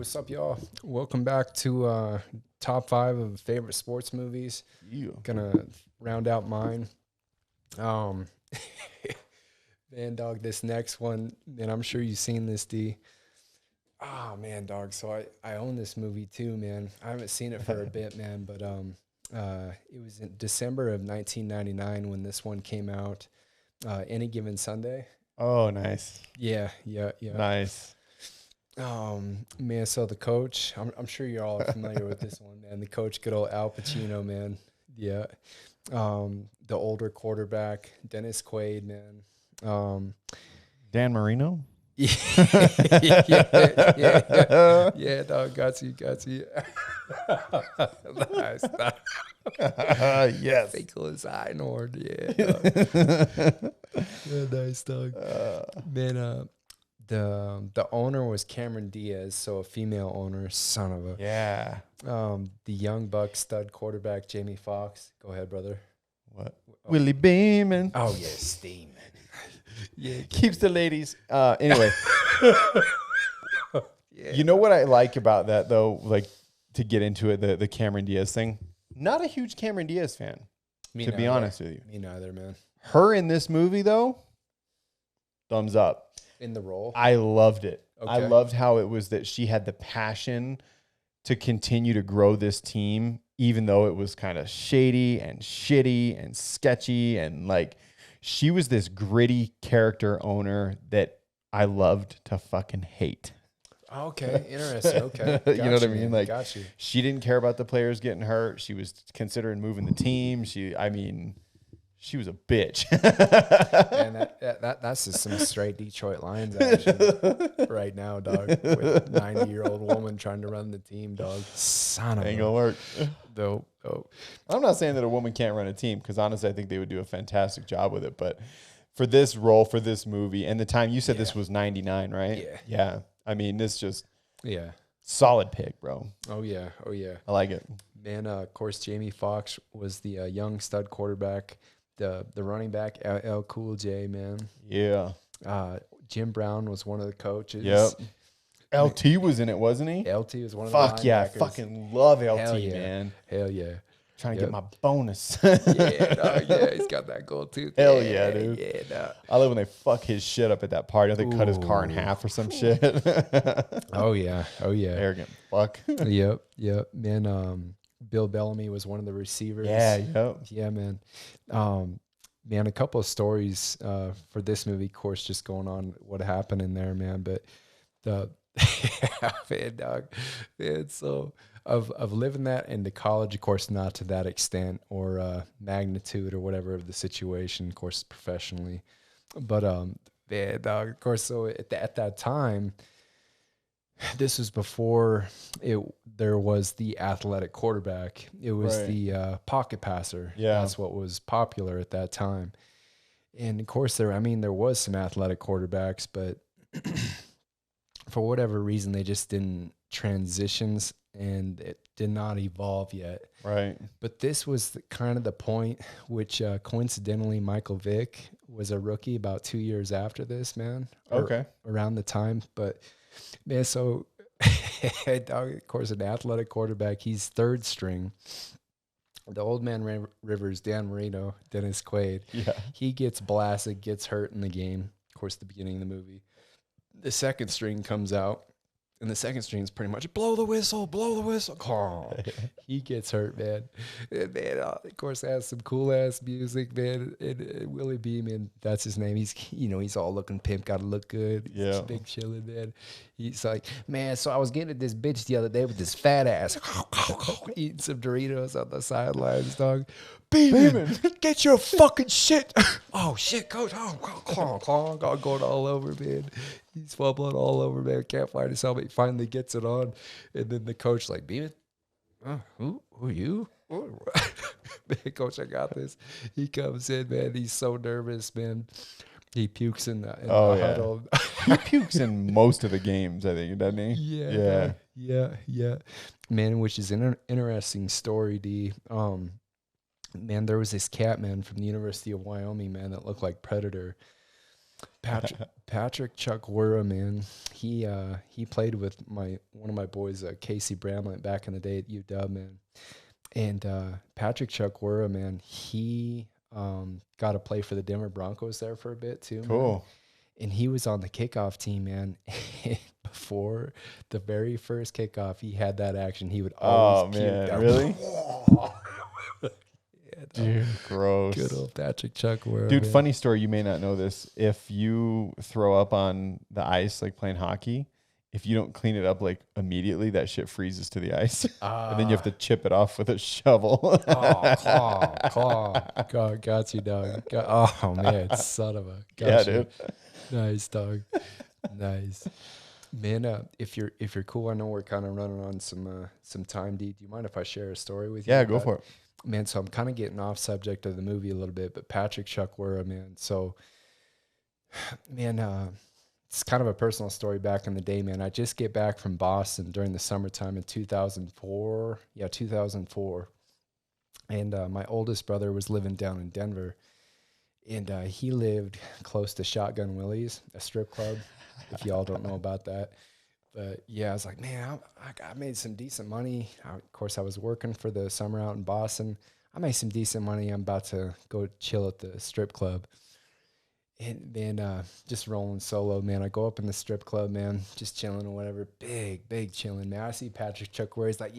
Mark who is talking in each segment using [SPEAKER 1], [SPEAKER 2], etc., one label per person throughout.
[SPEAKER 1] what's up, y'all? Welcome back to top 5 of favorite sports movies.
[SPEAKER 2] Yeah.
[SPEAKER 1] Gonna round out mine. Um, man, dog, this next one, and I'm sure you've seen this, D. Oh man, dog. So I own this movie too, man. I haven't seen it for a bit, man, but it was in December of 1999 when this one came out. Any Given Sunday.
[SPEAKER 2] Oh, nice.
[SPEAKER 1] Yeah.
[SPEAKER 2] Nice.
[SPEAKER 1] Man, so the coach, I'm sure you're all familiar with this one, man. The coach, good old Al Pacino, man. Yeah. The older quarterback, Dennis Quaid, man.
[SPEAKER 2] Dan Marino?
[SPEAKER 1] Yeah, dog, got you. Nice.
[SPEAKER 2] Yes.
[SPEAKER 1] Finkel is Einhorn, yeah. Dog. Yeah, nice, dog. Man, the owner was Cameron Diaz, so a female owner, son of a.
[SPEAKER 2] Yeah.
[SPEAKER 1] The young buck stud quarterback Jamie Foxx. Go ahead, brother.
[SPEAKER 2] What? Willie Beeman.
[SPEAKER 1] Oh yeah, steaming. Yeah,
[SPEAKER 2] Keeps the ladies. Anyway.
[SPEAKER 1] yeah.
[SPEAKER 2] You know what I like about that, though? Like, to get into it, the Cameron Diaz thing. Not a huge Cameron Diaz fan, to be honest with you.
[SPEAKER 1] Me neither, man.
[SPEAKER 2] Her in this movie, though, thumbs up.
[SPEAKER 1] In the role.
[SPEAKER 2] I loved it. I
[SPEAKER 1] Okay.
[SPEAKER 2] loved how it was that she had the passion to continue to grow this team, even though it was kind of shady and shitty and sketchy. And like, she was this gritty character owner that I loved to fucking hate.
[SPEAKER 1] Okay, interesting. Okay,
[SPEAKER 2] You know what I
[SPEAKER 1] Got
[SPEAKER 2] mean?
[SPEAKER 1] man.
[SPEAKER 2] Like,
[SPEAKER 1] got you.
[SPEAKER 2] she didn't care about the players getting hurt. She was considering moving the team. She was a bitch.
[SPEAKER 1] Man, that's just some straight Detroit Lions action right now, dog. With 90-year-old woman trying to run the team, dog. Son of
[SPEAKER 2] Ain't
[SPEAKER 1] a
[SPEAKER 2] gonna work.
[SPEAKER 1] dope.
[SPEAKER 2] I'm not saying that a woman can't run a team, because honestly, I think they would do a fantastic job with it. But for this role, for this movie, and the time you said this was 99, right?
[SPEAKER 1] Yeah.
[SPEAKER 2] Yeah. I mean, this just
[SPEAKER 1] Yeah.
[SPEAKER 2] solid pick, bro.
[SPEAKER 1] Oh yeah.
[SPEAKER 2] I like it.
[SPEAKER 1] Man, of course, Jamie Foxx was the young stud quarterback, the running back, LL Cool J, man.
[SPEAKER 2] Yeah.
[SPEAKER 1] Jim Brown was one of the coaches.
[SPEAKER 2] Yep. LT was in it, wasn't he?
[SPEAKER 1] LT was one of
[SPEAKER 2] Fuck
[SPEAKER 1] the
[SPEAKER 2] yeah.
[SPEAKER 1] linebackers.
[SPEAKER 2] Fucking love LT,
[SPEAKER 1] Hell yeah.
[SPEAKER 2] man.
[SPEAKER 1] Hell yeah.
[SPEAKER 2] Trying to
[SPEAKER 1] Yep.
[SPEAKER 2] get my bonus.
[SPEAKER 1] Yeah, dog, yeah, he's got that gold tooth.
[SPEAKER 2] Hell yeah, dude.
[SPEAKER 1] Yeah, dog.
[SPEAKER 2] I love when they fuck his shit up at that party. I think cut his car in
[SPEAKER 1] Ooh.
[SPEAKER 2] half or some shit.
[SPEAKER 1] Oh yeah.
[SPEAKER 2] Arrogant fuck.
[SPEAKER 1] Yep. Man, Bill Bellamy was one of the receivers.
[SPEAKER 2] Yep.
[SPEAKER 1] Yeah, man. Man, a couple of stories for this movie, of course, just going on what happened in there, man. But the man, dog, man, so of living that into college, of course, not to that extent or magnitude or whatever of the situation, of course, professionally. But man, dog, of course, so at that time, this was before there was the athletic quarterback. It was
[SPEAKER 2] Right.
[SPEAKER 1] the pocket passer.
[SPEAKER 2] Yeah.
[SPEAKER 1] That's what was popular at that time. And of course there was some athletic quarterbacks, but for whatever reason they just didn't transitions and it did not evolve yet.
[SPEAKER 2] Right.
[SPEAKER 1] But this was kind of the point, which coincidentally Michael Vick was a rookie about 2 years after this, man. Or
[SPEAKER 2] Okay.
[SPEAKER 1] around the time. But man, so dog, of course, an athletic quarterback. He's third string. The old man Rivers, Dan Marino, Dennis Quaid.
[SPEAKER 2] Yeah.
[SPEAKER 1] He gets blasted, gets hurt in the game. Of course, the beginning of the movie. The second string comes out, and the second string is pretty much blow the whistle. Oh, he gets hurt, man. And man, of course, has some cool ass music, man. And Willie Beeman, that's his name. He's all looking pimp, got to look good. He's
[SPEAKER 2] Yeah.
[SPEAKER 1] big chilling, man. He's like, man. So I was getting at this bitch the other day with this fat ass, eating some Doritos on the sidelines, dog. Beeman, get your fucking shit. Oh shit, coach. Oh, going all over, man. He's fumbling all over, man. Can't find his helmet. He finally gets it on, and then the coach like, Beeman, who are you? Man, coach, I got this. He comes in, man. He's so nervous, man. He pukes in the
[SPEAKER 2] Oh, yeah.
[SPEAKER 1] huddle.
[SPEAKER 2] He pukes in most of the games, I think, doesn't he?
[SPEAKER 1] Yeah. Man, which is an interesting story, D. Man, there was this cat, man, from the University of Wyoming, man, that looked like Predator. Patrick Chukwura, man. He played with one of my boys, Casey Bramlett, back in the day at UW, man. And Patrick Chukwura, man, he got to play for the Denver Broncos there for a bit too.
[SPEAKER 2] Cool.
[SPEAKER 1] Man. And he was on the kickoff team, man. Before the very first kickoff, he had that action. He would always puke
[SPEAKER 2] man,
[SPEAKER 1] down.
[SPEAKER 2] really?
[SPEAKER 1] Yeah,
[SPEAKER 2] Dude, gross.
[SPEAKER 1] good old Patrick Chukwura.
[SPEAKER 2] Dude,
[SPEAKER 1] man.
[SPEAKER 2] funny story. You may not know this. If you throw up on the ice, like playing hockey, if you don't clean it up like immediately, that shit freezes to the ice. And then you have to chip it off with a shovel.
[SPEAKER 1] Claw. God, got you, dog. Oh, man, son of a.
[SPEAKER 2] Yeah, dude.
[SPEAKER 1] Nice, dog. Nice. Man, if you're cool, I know we're kind of running on some time, D. Do you mind if I share a story with you?
[SPEAKER 2] Yeah, go for it.
[SPEAKER 1] Man, so I'm kind of getting off subject of the movie a little bit, but Patrick Chukwura, man. So, man, it's kind of a personal story back in the day, man. I just get back from Boston during the summertime in 2004. Yeah, 2004. And my oldest brother was living down in Denver. And he lived close to Shotgun Willie's, a strip club, if y'all don't know about that. But yeah, I was like, man, I made some decent money. Of course, I was working for the summer out in Boston. I made some decent money. I'm about to go chill at the strip club. And then just rolling solo, man. I go up in the strip club, man, just chilling or whatever. Big chilling, man. I see Patrick Chukwura. He's like,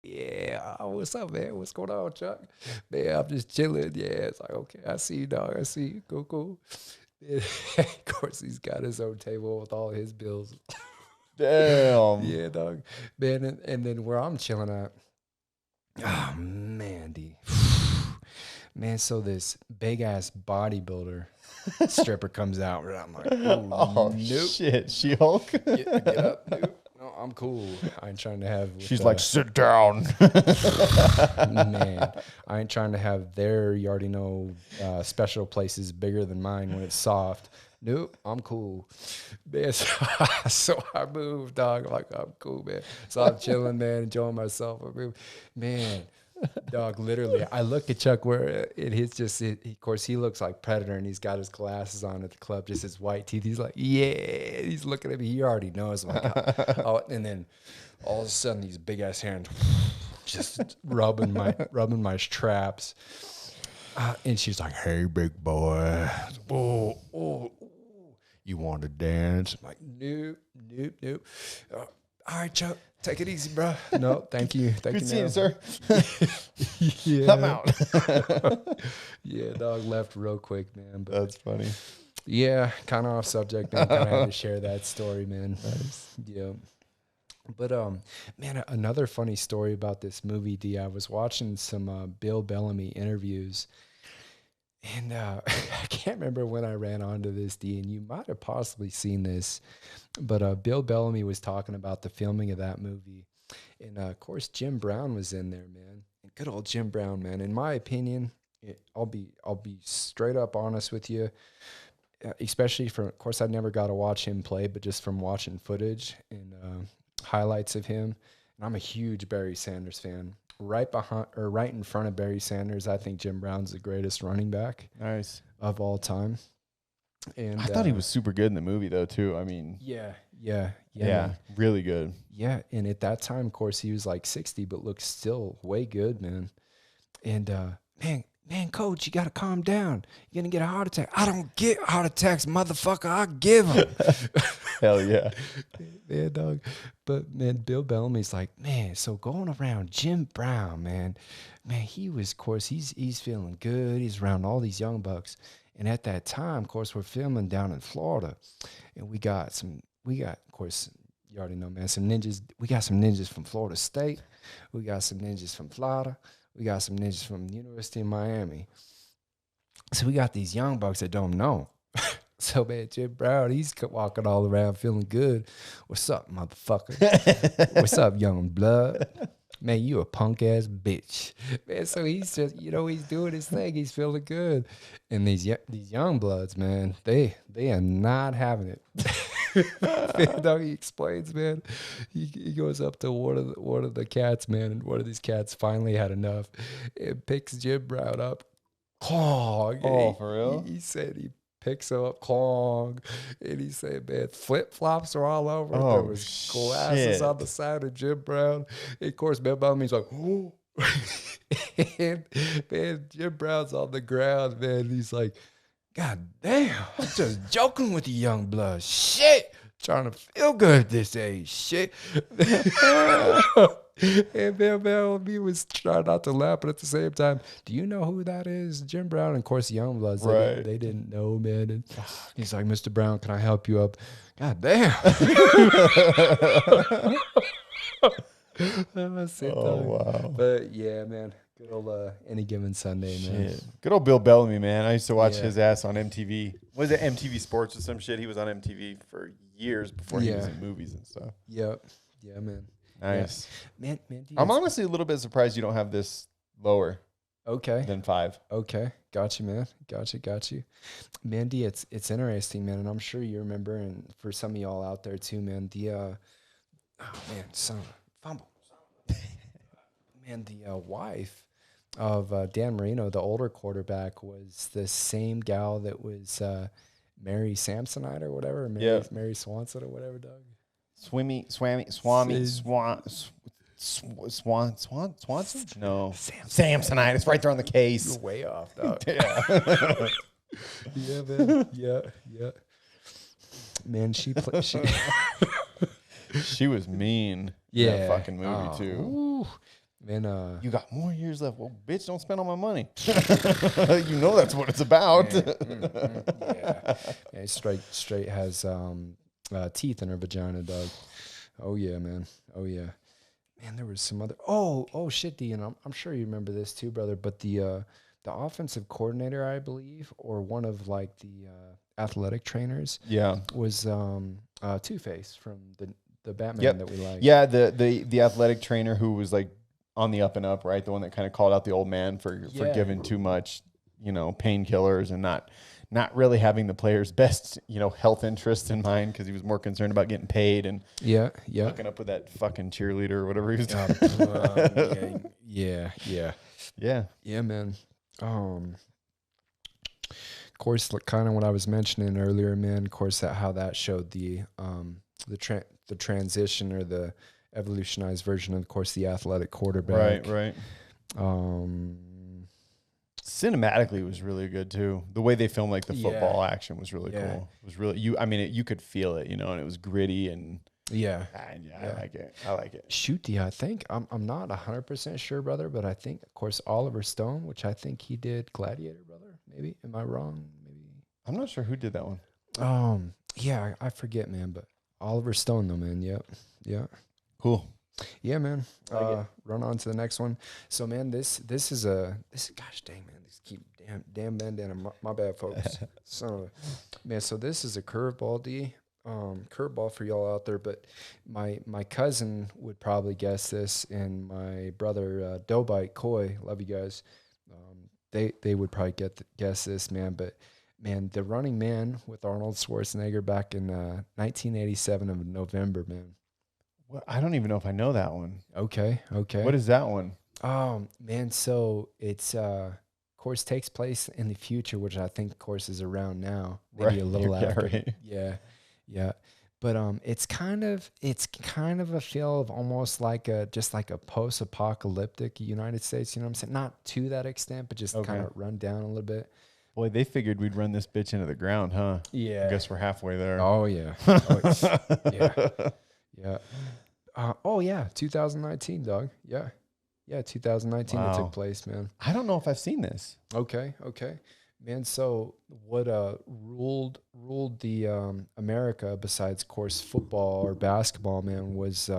[SPEAKER 1] yeah, what's up, man? What's going on, Chuck? Man, I'm just chilling. Yeah, it's like, okay, I see you, dog. I see you. Cool. And of course, he's got his own table with all his bills.
[SPEAKER 2] Damn.
[SPEAKER 1] Yeah, dog. Man, and then where I'm chilling at, oh, man, D. Man, so this big-ass bodybuilder stripper comes out, and I'm like,
[SPEAKER 2] Oh,
[SPEAKER 1] nope.
[SPEAKER 2] shit. She-Hulk?
[SPEAKER 1] Get up, nope. No, I'm cool. I ain't trying to have...
[SPEAKER 2] She's like, sit down.
[SPEAKER 1] Man, I ain't trying to have their, you already know, special places bigger than mine when it's soft. Nope, I'm cool. Man, so I moved, dog. I'm like, I'm cool, man. So I'm chilling, man, enjoying myself. I moved. Man, dog, literally, I look at Chuck where of course, he looks like Predator, and he's got his glasses on at the club, just his white teeth. He's like, yeah, he's looking at me. He already knows. I'm like, oh, and then all of a sudden, these big ass hands just rubbing my straps. And she's like, hey, big boy. Oh, you want to dance? I'm like, nope. All right, Chuck, take it easy, bro. No, thank you.
[SPEAKER 2] Good seeing you, sir.
[SPEAKER 1] Yeah.
[SPEAKER 2] I'm out.
[SPEAKER 1] Yeah, dog left real quick, man. But
[SPEAKER 2] That's funny.
[SPEAKER 1] yeah, kind of off subject, man. Kind of had to share that story, man.
[SPEAKER 2] Nice.
[SPEAKER 1] Yeah. But man, another funny story about this movie, D. I was watching some Bill Bellamy interviews, and I can't remember when I ran onto this, D. And you might have possibly seen this, but Bill Bellamy was talking about the filming of that movie, and of course Jim Brown was in there, man. And good old Jim Brown, man. In my opinion, I'll be straight up honest with you. Especially from, of course, I never got to watch him play, but just from watching footage and highlights of him. And I'm a huge Barry Sanders fan. Right in front of Barry Sanders, I think Jim Brown's the greatest running back
[SPEAKER 2] Nice.
[SPEAKER 1] of all time. And
[SPEAKER 2] I thought he was super good in the movie, though, too. I mean,
[SPEAKER 1] yeah,
[SPEAKER 2] really good.
[SPEAKER 1] yeah. And at that time, of course, he was like 60, but looked still way good, man. And man, coach, you got to calm down. You're going to get a heart attack. I don't get heart attacks, motherfucker. I give them.
[SPEAKER 2] Hell yeah.
[SPEAKER 1] Yeah, dog. But, man, Bill Bellamy's like, man, so going around Jim Brown, man, he was, of course, he's feeling good. He's around all these young bucks. And at that time, of course, we're filming down in Florida. And we got, of course, you already know, man, some ninjas. We got some ninjas from Florida State. We got some ninjas from Florida. We got some ninjas from the University of Miami. So we got these young bucks that don't know. So, man, Jim Brown, he's walking all around feeling good. What's up, motherfucker? What's up, young blood? Man, you a punk-ass bitch. Man, so he's just, he's doing his thing. He's feeling good. And these young bloods, man, they are not having it. Man, dog, he explains, man. He goes up to one of the cats, man, and one of these cats finally had enough and picks Jim Brown up.
[SPEAKER 2] Oh, for real?
[SPEAKER 1] He said he picks him up, Kong, and he said, man, flip flops are all over. There
[SPEAKER 2] Oh,
[SPEAKER 1] was glasses on
[SPEAKER 2] shit.
[SPEAKER 1] the side of Jim Brown. And of course, man, Bellamy's like, ooh. And man, Jim Brown's on the ground, man. He's like, God damn, I'm just joking with you, young blood. Shit. Trying to feel good at this age. Shit. And man, Bellamy was trying not to laugh, but at the same time, do you know who that is? Jim Brown. And of course, Youngbloods.
[SPEAKER 2] Right.
[SPEAKER 1] They didn't know, man. And he's like, Mr. Brown, can I help you up? God damn.
[SPEAKER 2] Oh, wow.
[SPEAKER 1] But yeah, man. Good old Any Given Sunday, man.
[SPEAKER 2] Shit. Good old Bill Bellamy, man. I used to watch
[SPEAKER 1] Yeah.
[SPEAKER 2] his ass on MTV. Was it MTV Sports or some shit? He was on MTV for years before he was
[SPEAKER 1] Yeah.
[SPEAKER 2] in movies and stuff.
[SPEAKER 1] Yep. Yeah, man.
[SPEAKER 2] Nice.
[SPEAKER 1] Man, do you
[SPEAKER 2] I'm honestly a little bit surprised you don't have this lower
[SPEAKER 1] okay.
[SPEAKER 2] than 5.
[SPEAKER 1] Okay, got you, man. Got you. Mandy, it's interesting, man, and I'm sure you remember, and for some of y'all out there too, man, the oh man, son of a fumble. Man, the wife of Dan Marino, the older quarterback, was the same gal that was Mary Samsonite or whatever, Mary Swanson or whatever, Doug.
[SPEAKER 2] Swanson? No. Samsonite. It's right there on the case.
[SPEAKER 1] You're way off, dog.
[SPEAKER 2] Yeah.
[SPEAKER 1] Yeah, man. Yeah. Man, she
[SPEAKER 2] She was mean. In that fucking movie, too.
[SPEAKER 1] Ooh. Man,
[SPEAKER 2] You got more years left. Well, bitch, don't spend all my money. You know that's what it's about.
[SPEAKER 1] yeah, straight has teeth in her vagina, dog. Oh yeah, man. Oh yeah, man. There was some other. Oh shit, D, and I'm sure you remember this too, brother. But the offensive coordinator, I believe, or one of like the athletic trainers,
[SPEAKER 2] Yeah.
[SPEAKER 1] was Two-Face from the Batman
[SPEAKER 2] Yep.
[SPEAKER 1] that we like.
[SPEAKER 2] Yeah, the athletic trainer who was like on the up and up, right? The one that kind of called out the old man for giving too much, painkillers and not really having the player's best, health interest in mind because he was more concerned about getting paid and
[SPEAKER 1] Yeah.
[SPEAKER 2] hooking up with that fucking cheerleader or whatever he was doing.
[SPEAKER 1] Yeah, man. Of course, kind of what I was mentioning earlier, man. Of course, how that showed the transition or the evolutionized version of course, the athletic quarterback.
[SPEAKER 2] Right. Cinematically, it was really good too. The way they filmed like the football action was really cool. It was really you could feel it, and it was gritty and I like it.
[SPEAKER 1] Shoot, I think I'm not 100% sure, brother, but I think of course Oliver Stone, which I think he did Gladiator, brother. Maybe am I wrong? Maybe
[SPEAKER 2] I'm not sure who did that one.
[SPEAKER 1] Yeah, I forget, man, but Oliver Stone though, man. Yep. Yeah.
[SPEAKER 2] Cool.
[SPEAKER 1] Yeah, man. Run on to the next one. So, man, this is gosh dang, man. These keep damn bandana. My bad, folks. So, man. So this is a curveball, D. Curveball for y'all out there. But my cousin would probably guess this, and my brother Doughbite Coy. Love you guys. They would probably guess this, man. But man, The Running Man with Arnold Schwarzenegger back in 1987 of November, man.
[SPEAKER 2] What? I don't even know if I know that one.
[SPEAKER 1] Okay.
[SPEAKER 2] What is that one?
[SPEAKER 1] Man, so it's of course takes place in the future, which I think of course is around now, maybe a little after.
[SPEAKER 2] Right.
[SPEAKER 1] Yeah. But it's kind of a feel of almost like a post-apocalyptic United States, you know what I'm saying? Not to that extent, but just kind of run down a little bit.
[SPEAKER 2] Boy, they figured we'd run this bitch into the ground, huh?
[SPEAKER 1] Yeah.
[SPEAKER 2] I guess we're halfway there.
[SPEAKER 1] Oh yeah. Yeah. 2019, dog. Yeah, 2019
[SPEAKER 2] Wow.
[SPEAKER 1] it took place, man.
[SPEAKER 2] I don't know if I've seen this.
[SPEAKER 1] Okay, man. So what ruled the America besides, of course, football or basketball, man, was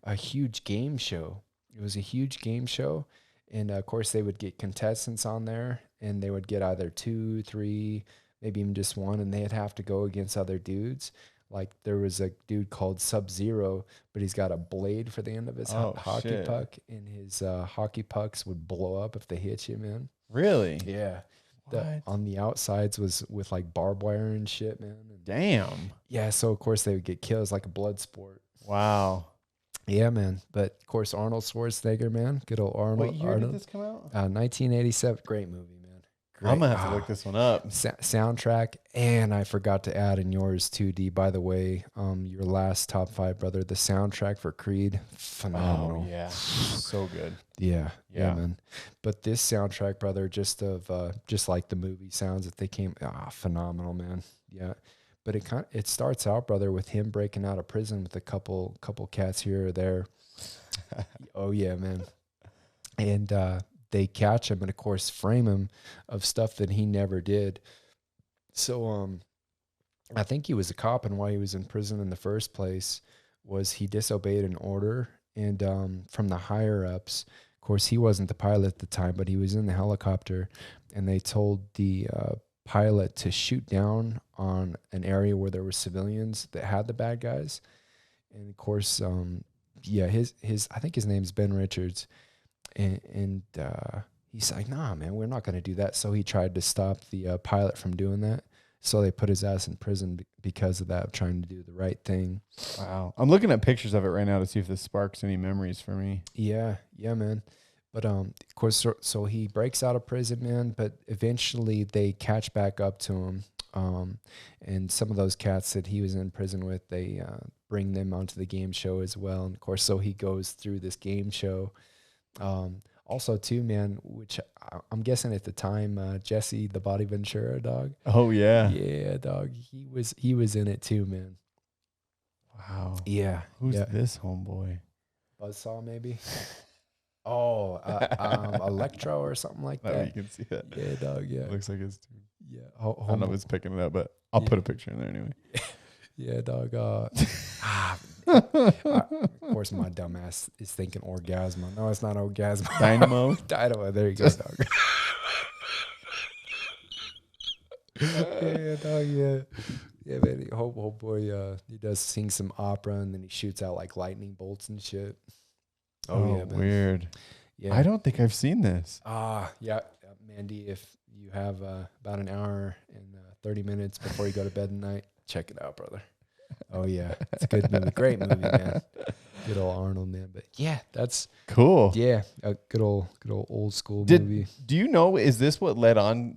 [SPEAKER 1] a huge game show. It was a huge game show, and of course they would get contestants on there, and they would get either 2, 3, maybe even just one, and they'd have to go against other dudes. Like there was a dude called Sub-Zero, but he's got a blade for the end of his hockey puck, and his hockey pucks would blow up if they hit you, man.
[SPEAKER 2] Really?
[SPEAKER 1] Yeah. On the outsides was with like barbed wire and shit, man. And
[SPEAKER 2] Damn.
[SPEAKER 1] yeah, so of course they would get killed. It was like a blood sport.
[SPEAKER 2] Wow.
[SPEAKER 1] Yeah, man. But of course Arnold Schwarzenegger, man. Good old Arnold.
[SPEAKER 2] What year did this come out?
[SPEAKER 1] 1987. Great movie, man.
[SPEAKER 2] I'm gonna have to look this one up.
[SPEAKER 1] Soundtrack, and I forgot to add in yours too, D. By the way, your last top 5, brother, the soundtrack for Creed, phenomenal.
[SPEAKER 2] Oh yeah, so good.
[SPEAKER 1] Yeah,
[SPEAKER 2] Yeah.
[SPEAKER 1] man. But this soundtrack, brother, just like the movie sounds that they came, phenomenal, man. Yeah. But it starts out, brother, with him breaking out of prison with a couple cats here or there. Oh yeah, man. And they catch him and of course frame him of stuff that he never did. So I think he was a cop, and why he was in prison in the first place was he disobeyed an order, and from the higher ups. Of course, he wasn't the pilot at the time, but he was in the helicopter, and they told the pilot to shoot down on an area where there were civilians that had the bad guys. And of course, his I think his name's Ben Richards, and he's like, nah, man, we're not going to do that. So he tried to stop the pilot from doing that. So they put his ass in prison because of that, trying to do the right thing.
[SPEAKER 2] Wow. I'm looking at pictures of it right now to see if this sparks any memories for me.
[SPEAKER 1] Yeah, man. But of course, so he breaks out of prison, man. But eventually they catch back up to him. And some of those cats that he was in prison with, they bring them onto the game show as well. And of course, so he goes through this game show. Also, too, man, which I'm guessing at the time, Jesse the Body Ventura, dog.
[SPEAKER 2] Oh yeah.
[SPEAKER 1] Yeah, dog. He was in it too, man.
[SPEAKER 2] Wow.
[SPEAKER 1] Yeah.
[SPEAKER 2] Who's this homeboy?
[SPEAKER 1] Buzzsaw, maybe. Oh, Electro or something like that.
[SPEAKER 2] Oh, you can see that.
[SPEAKER 1] Yeah, dog. Yeah.
[SPEAKER 2] Looks like it's.
[SPEAKER 1] Yeah.
[SPEAKER 2] I don't know if it's picking it up, but I'll put a picture in there anyway.
[SPEAKER 1] Yeah, dog. Of course, my dumbass is thinking Orgasmo. No, it's not Orgasmo.
[SPEAKER 2] Dynamo.
[SPEAKER 1] Dynamo. There you go, dog. Yeah, dog. Yeah. Yeah, man. Oh boy. He does sing some opera, and then he shoots out like lightning bolts and shit.
[SPEAKER 2] Oh, yeah, man. Weird.
[SPEAKER 1] Yeah.
[SPEAKER 2] I don't think I've seen this.
[SPEAKER 1] Yeah. Mandy, if you have about an hour and 30 minutes before you go to bed tonight, check it out, brother. Oh yeah, it's a good movie, great movie, man. Good old Arnold, man. But yeah, that's
[SPEAKER 2] cool.
[SPEAKER 1] Yeah, a good old old school movie.
[SPEAKER 2] Do you know? Is this what led up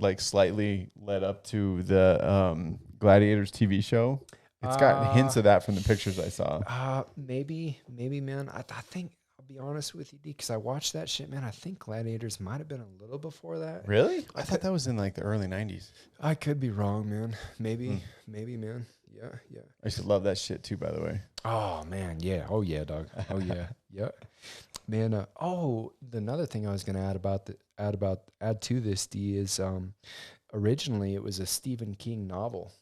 [SPEAKER 2] to the Gladiators TV show? It's got hints of that from the pictures I saw.
[SPEAKER 1] Maybe, man. I think I'll be honest with you, D, because I watched that shit, man. I think Gladiators might have been a little before that.
[SPEAKER 2] Really? I thought that was in like the early 90s.
[SPEAKER 1] I could be wrong, man. Maybe, man. Yeah.
[SPEAKER 2] I used to love that shit too, by the way.
[SPEAKER 1] Oh man, yeah. Oh yeah, dog. Oh yeah, yeah. Man. Another thing I was gonna add to this, D, is originally it was a Stephen King novel.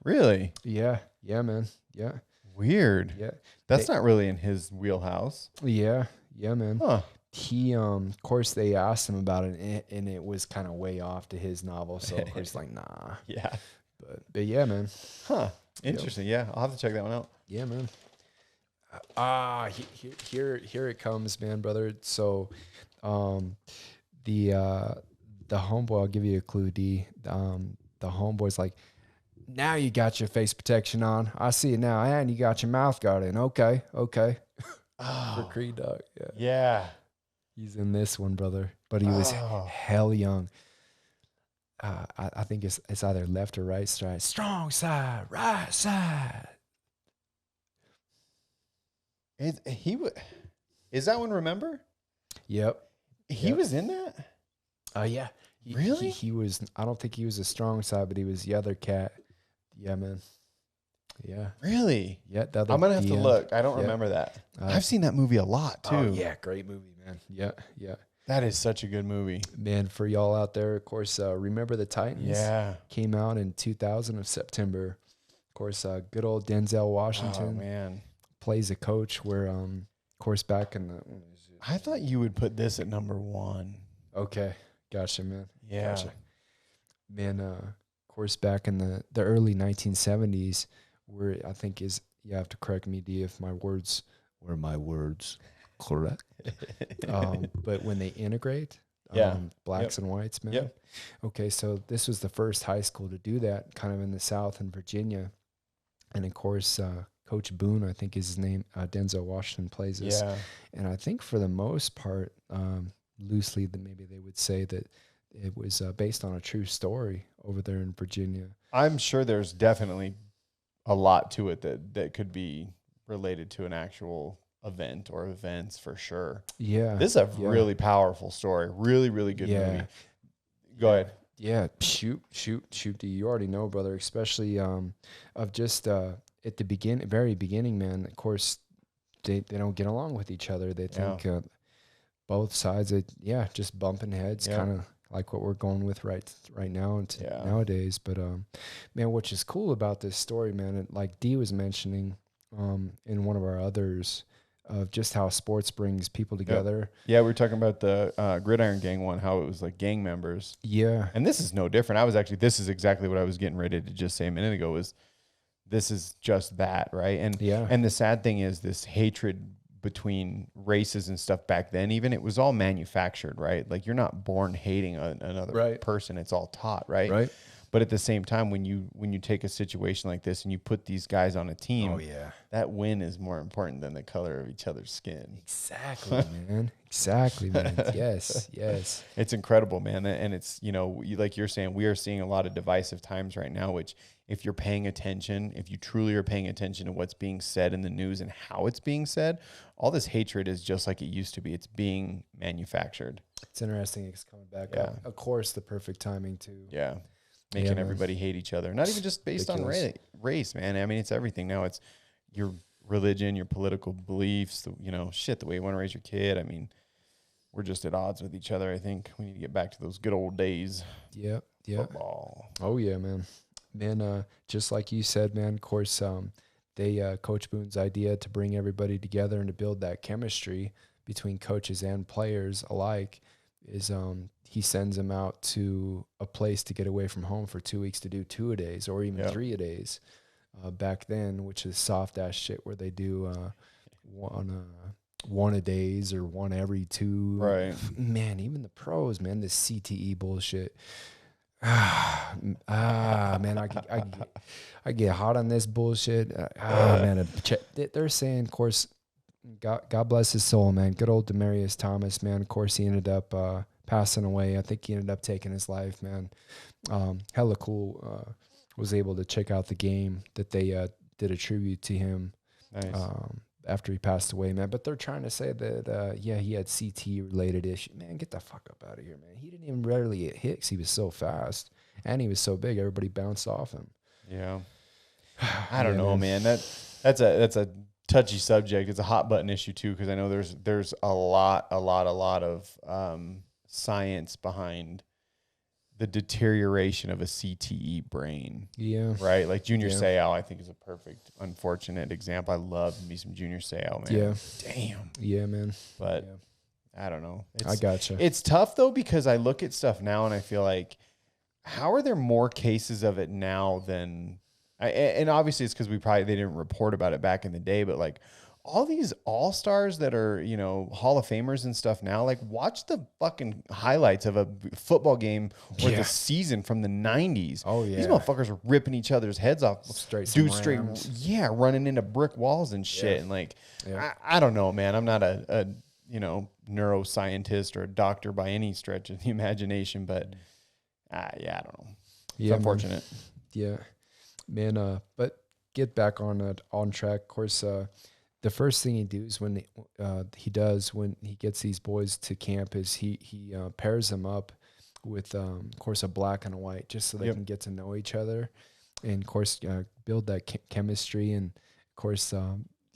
[SPEAKER 2] Really?
[SPEAKER 1] Yeah, man. Yeah.
[SPEAKER 2] Weird.
[SPEAKER 1] Yeah.
[SPEAKER 2] That's not really in his wheelhouse.
[SPEAKER 1] Yeah, man.
[SPEAKER 2] Huh.
[SPEAKER 1] He of course they asked him about it, and it was kind of way off to his novel, so of course like nah.
[SPEAKER 2] Yeah.
[SPEAKER 1] But yeah, man.
[SPEAKER 2] Huh. Interesting. Yep. Yeah, I'll have to check that one out.
[SPEAKER 1] Yeah, man. Here it comes, man, brother. So, the homeboy, I'll give you a clue, D. The homeboy's like, now you got your face protection on. I see it now, and you got your mouth guard in. Okay. For Creed, dog. Yeah.
[SPEAKER 2] Yeah.
[SPEAKER 1] He's in this one, brother. But he was hell young. I think it's either left or right side. Strong side, right side.
[SPEAKER 2] Is that one? Remember?
[SPEAKER 1] Yep.
[SPEAKER 2] He was in that.
[SPEAKER 1] Yeah.
[SPEAKER 2] Really?
[SPEAKER 1] He was. I don't think he was a strong side, but he was the other cat. Yeah, man. Yeah.
[SPEAKER 2] Really?
[SPEAKER 1] Yeah.
[SPEAKER 2] I'm gonna have to look. I don't remember that. I've seen that movie a lot too.
[SPEAKER 1] Oh, yeah, great movie, man. Yeah.
[SPEAKER 2] That is such a good movie.
[SPEAKER 1] Man, for y'all out there, of course, Remember the Titans?
[SPEAKER 2] Yeah.
[SPEAKER 1] Came out in 2000 of September. Of course, good old Denzel Washington.
[SPEAKER 2] Oh, man.
[SPEAKER 1] Plays a coach where, of course, back in the...
[SPEAKER 2] I thought you would put this at number 1.
[SPEAKER 1] Okay. Gotcha, man.
[SPEAKER 2] Yeah.
[SPEAKER 1] Gotcha. Man, of course, back in the early 1970s, where I think you have to correct me, D, if my words were my words correct. But when they integrate blacks and whites, man.
[SPEAKER 2] Yep.
[SPEAKER 1] Okay, so this was the first high school to do that, kind of in the South in Virginia. And of course, Coach Boone, I think is his name, Denzel Washington plays this.
[SPEAKER 2] Yeah.
[SPEAKER 1] And I think for the most part, loosely, maybe they would say that it was based on a true story over there in Virginia.
[SPEAKER 2] I'm sure there's definitely a lot to it that could be related to an actual event or events for sure.
[SPEAKER 1] Yeah.
[SPEAKER 2] This is a
[SPEAKER 1] yeah.
[SPEAKER 2] really powerful story. Really, really good
[SPEAKER 1] Yeah.
[SPEAKER 2] movie. Go ahead.
[SPEAKER 1] Yeah, shoot. You already know, brother. Especially of just at the very beginning, man. Of course, they don't get along with each other. They think both sides, just bumping heads,
[SPEAKER 2] Yeah.
[SPEAKER 1] kind of like what we're going with right now and
[SPEAKER 2] Yeah.
[SPEAKER 1] nowadays. But man, which is cool about this story, man, and like Dee was mentioning in one of our others, of just how sports brings people together.
[SPEAKER 2] Yeah, we were talking about the Gridiron Gang one, how it was like gang members.
[SPEAKER 1] Yeah.
[SPEAKER 2] And this is no different. This is exactly what I was getting ready to just say a minute ago, was this is just that, right? And and the sad thing is this hatred between races and stuff back then, even, it was all manufactured, right? Like, you're not born hating another person. It's all taught, right?
[SPEAKER 1] Right.
[SPEAKER 2] But at the same time, when you take a situation like this and you put these guys on a team, that win is more important than the color of each other's skin.
[SPEAKER 1] Exactly, man. Exactly, man. Yes.
[SPEAKER 2] It's incredible, man. And it's, like you're saying, we are seeing a lot of divisive times right now, which, if you're paying attention, if you truly are paying attention to what's being said in the news and how it's being said, all this hatred is just like it used to be. It's being manufactured.
[SPEAKER 1] It's interesting. It's coming back up. Of course, the perfect timing too.
[SPEAKER 2] Yeah. Making everybody hate each other. Not even just based on race, man. I mean, it's everything now. It's your religion, your political beliefs, the way you want to raise your kid. I mean, we're just at odds with each other. I think we need to get back to those good old days.
[SPEAKER 1] Yep.
[SPEAKER 2] Football.
[SPEAKER 1] Oh, yeah, man. Man, just like you said, man, of course, Coach Boone's idea to bring everybody together and to build that chemistry between coaches and players alike is he sends them out to a place to get away from home for 2 weeks to do 2-a-days or even 3-a-days back then, which is soft ass shit where they do one-a-days or one every two.
[SPEAKER 2] Right.
[SPEAKER 1] Man, even the pros, man, this CTE bullshit. Man, I get hot on this bullshit. Man, they're saying, of course, God bless his soul, man. Good old Demaryius Thomas, man. Of course, he ended up passing away. I think he ended up taking his life, man. Hella cool. Was able to check out the game that they did a tribute to him.
[SPEAKER 2] Nice.
[SPEAKER 1] After he passed away, man. But they're trying to say that, he had CT-related issue. Man, get the fuck up out of here, man. He didn't even rarely get hit because he was so fast. And he was so big, everybody bounced off him.
[SPEAKER 2] Yeah. I don't know, man. That's a touchy subject. It's a hot button issue, too, because I know there's a lot of science behind the deterioration of a CTE brain.
[SPEAKER 1] Yeah.
[SPEAKER 2] Right? Like Junior Seau, I think, is a perfect, unfortunate example. I love me some Junior Seau, man.
[SPEAKER 1] Yeah.
[SPEAKER 2] Damn.
[SPEAKER 1] Yeah, man.
[SPEAKER 2] But I don't know.
[SPEAKER 1] I gotcha.
[SPEAKER 2] It's tough, though, because I look at stuff now and I feel like, how are there more cases of it now than... and obviously it's because they didn't report about it back in the day, but like all these all-stars that are, Hall of Famers and stuff now, like watch the fucking highlights of a football game or the season from the 90s.
[SPEAKER 1] Oh, yeah.
[SPEAKER 2] These motherfuckers are ripping each other's heads off. Running into brick walls and shit. Yeah. And like, I don't know, man. I'm not a neuroscientist or a doctor by any stretch of the imagination, but I don't know. It's unfortunate.
[SPEAKER 1] Man. Yeah. Man, but get back on track. Of course, the first thing he does when he gets these boys to camp is he pairs them up with, of course, a black and a white, just so they can get to know each other, and of course build that chemistry. And of course,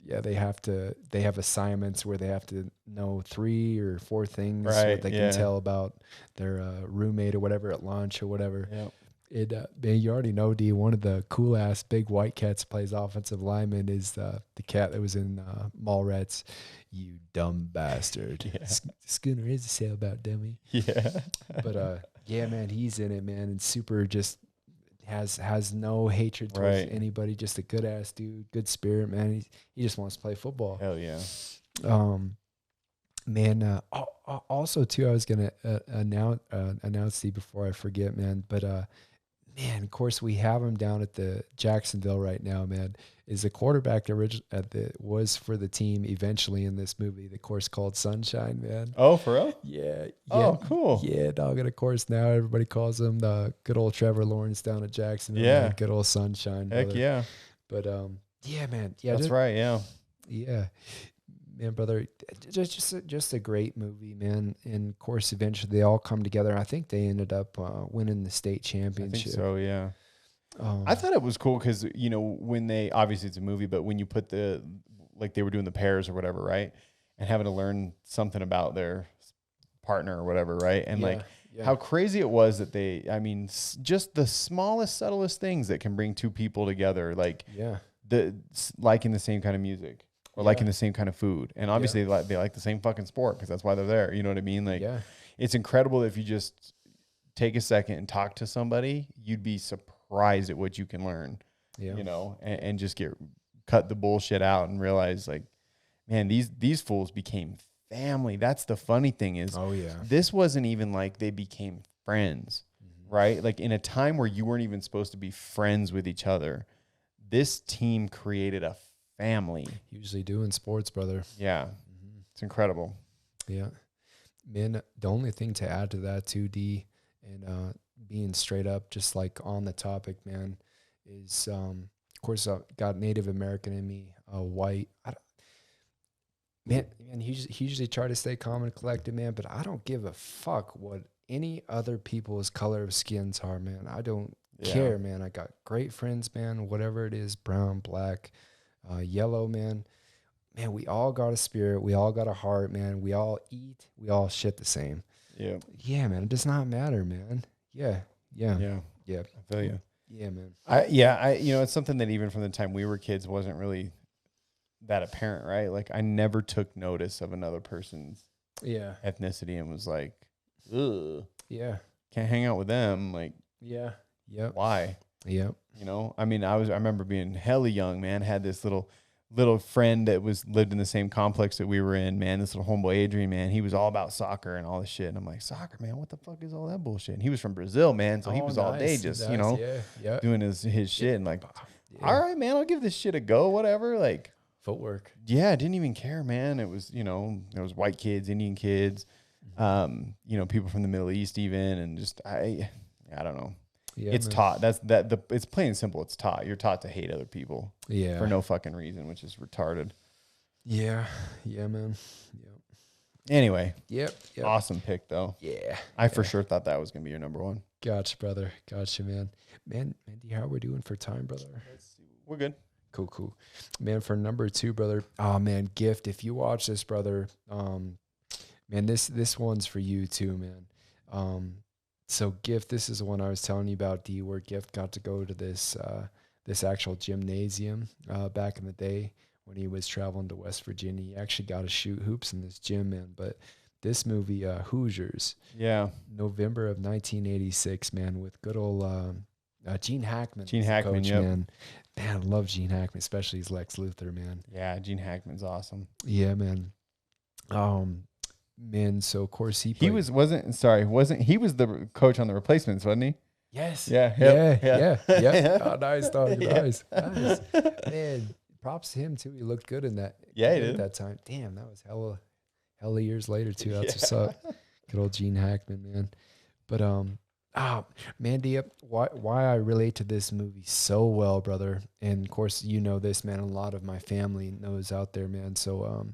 [SPEAKER 1] they have assignments where they have to know 3 or 4 things so that they can tell about their roommate or whatever at lunch or whatever.
[SPEAKER 2] Yep.
[SPEAKER 1] Man, you already know, D, one of the cool ass big white cats plays offensive lineman is the cat that was in Mallrats. You dumb bastard.
[SPEAKER 2] Yeah.
[SPEAKER 1] Schooner is a sailboat dummy.
[SPEAKER 2] Yeah.
[SPEAKER 1] But man, he's in it, man, and super just has no hatred towards anybody. Just a good ass dude, good spirit, man. He just wants to play football.
[SPEAKER 2] Hell yeah.
[SPEAKER 1] Man, also too, I was gonna announce to you before I forget, man. But man, of course, we have him down at the Jacksonville right now, man. Is the quarterback was for the team eventually in this movie, the course called Sunshine, man.
[SPEAKER 2] Oh, for real?
[SPEAKER 1] Yeah.
[SPEAKER 2] Oh, cool.
[SPEAKER 1] Yeah, dog. And of course, now everybody calls him the good old Trevor Lawrence down at Jacksonville.
[SPEAKER 2] Yeah.
[SPEAKER 1] Man. Good old Sunshine.
[SPEAKER 2] Heck
[SPEAKER 1] brother.
[SPEAKER 2] yeah.
[SPEAKER 1] But yeah, man. Yeah,
[SPEAKER 2] That's right. Yeah.
[SPEAKER 1] Yeah, man, brother. Just a great movie, man. And of course, eventually they all come together. I think they ended up winning the state
[SPEAKER 2] I
[SPEAKER 1] championship.
[SPEAKER 2] think so. Yeah. I thought it was cool because, you know, when they, obviously it's a movie, but when you put like they were doing the pairs or whatever, right? And having to learn something about their partner or whatever, right? And how crazy it was that I mean, just the smallest, subtlest things that can bring two people together, like liking the same kind of music or liking the same kind of food. And obviously they like the same fucking sport because that's why they're there. You know what I mean? Like, it's incredible that if you just take a second and talk to somebody, you'd be surprised at what you can learn, you know, and just cut the bullshit out and realize, like, man, these fools became family. That's the funny thing is, this wasn't even like they became friends, right? Like in a time where you weren't even supposed to be friends with each other, this team created a family.
[SPEAKER 1] Usually do in sports, brother.
[SPEAKER 2] Yeah. It's incredible.
[SPEAKER 1] Yeah. Man, the only thing to add to that too, D, and being straight up, just like on the topic, man, is of course got Native American in me, white. Man, he usually try to stay calm and collected, man, but I don't give a fuck what any other people's color of skins are, man. I don't care, man. I got great friends, man, whatever it is, brown, black, yellow, man. Man, we all got a spirit. We all got a heart, man. We all eat. We all shit the same.
[SPEAKER 2] Yeah.
[SPEAKER 1] Yeah, man. It does not matter, man. Yeah.
[SPEAKER 2] I feel you.
[SPEAKER 1] Yeah, man.
[SPEAKER 2] I you know, it's something that even from the time we were kids wasn't really that apparent, right? Like I never took notice of another person's ethnicity and was like, ugh.
[SPEAKER 1] Yeah.
[SPEAKER 2] Can't hang out with them. Like, why?
[SPEAKER 1] Yep.
[SPEAKER 2] You know, I mean, I remember being hella young, man, had this little friend that lived in the same complex that we were in, man. This little homeboy Adrian, man, he was all about soccer and all this shit. And I'm like, soccer, man, what the fuck is all that bullshit? And he was from Brazil, man, so he was all day just, you know, doing his shit and like, all right, man, I'll give this shit a go, whatever. Like
[SPEAKER 1] footwork.
[SPEAKER 2] Yeah, I didn't even care, man. It was, you know, there was white kids, Indian kids, you know, people from the Middle East even, and just I don't know. Yeah, it's taught. It's plain and simple. It's taught. You're taught to hate other people.
[SPEAKER 1] Yeah.
[SPEAKER 2] For no fucking reason, which is retarded.
[SPEAKER 1] Yeah. Yeah, man. Yep.
[SPEAKER 2] Anyway.
[SPEAKER 1] Yep.
[SPEAKER 2] Awesome pick though.
[SPEAKER 1] Yeah.
[SPEAKER 2] I for sure thought that was gonna be your number one.
[SPEAKER 1] Gotcha, brother. Gotcha, man. Man, Mandy, how are we doing for time, brother?
[SPEAKER 2] We're good.
[SPEAKER 1] Cool. Man, for number 2, brother. Oh man, Gift. If you watch this, brother, man, this one's for you too, man. So Gift, this is the one I was telling you about, D, where Gift got to go to this actual gymnasium back in the day when he was traveling to West Virginia. He actually got to shoot hoops in this gym, man. But this movie, Hoosiers, November of 1986, man, with good old Gene Hackman.
[SPEAKER 2] Gene Hackman,
[SPEAKER 1] coach, man. Man, I love Gene Hackman, especially as Lex Luthor, man.
[SPEAKER 2] Yeah, Gene Hackman's awesome.
[SPEAKER 1] Yeah, man. Man, so of course he
[SPEAKER 2] was the coach on The Replacements, wasn't he?
[SPEAKER 1] Yes.
[SPEAKER 2] Yeah.
[SPEAKER 1] Oh, nice, dog. Nice. Man, props to him too. He looked good in that.
[SPEAKER 2] Yeah, he did
[SPEAKER 1] at that time. Damn, that was hella years later too. That's what's up. Good old Gene Hackman, man. But Mandy, why I relate to this movie so well, brother. And of course, you know this, man. A lot of my family knows out there, man. So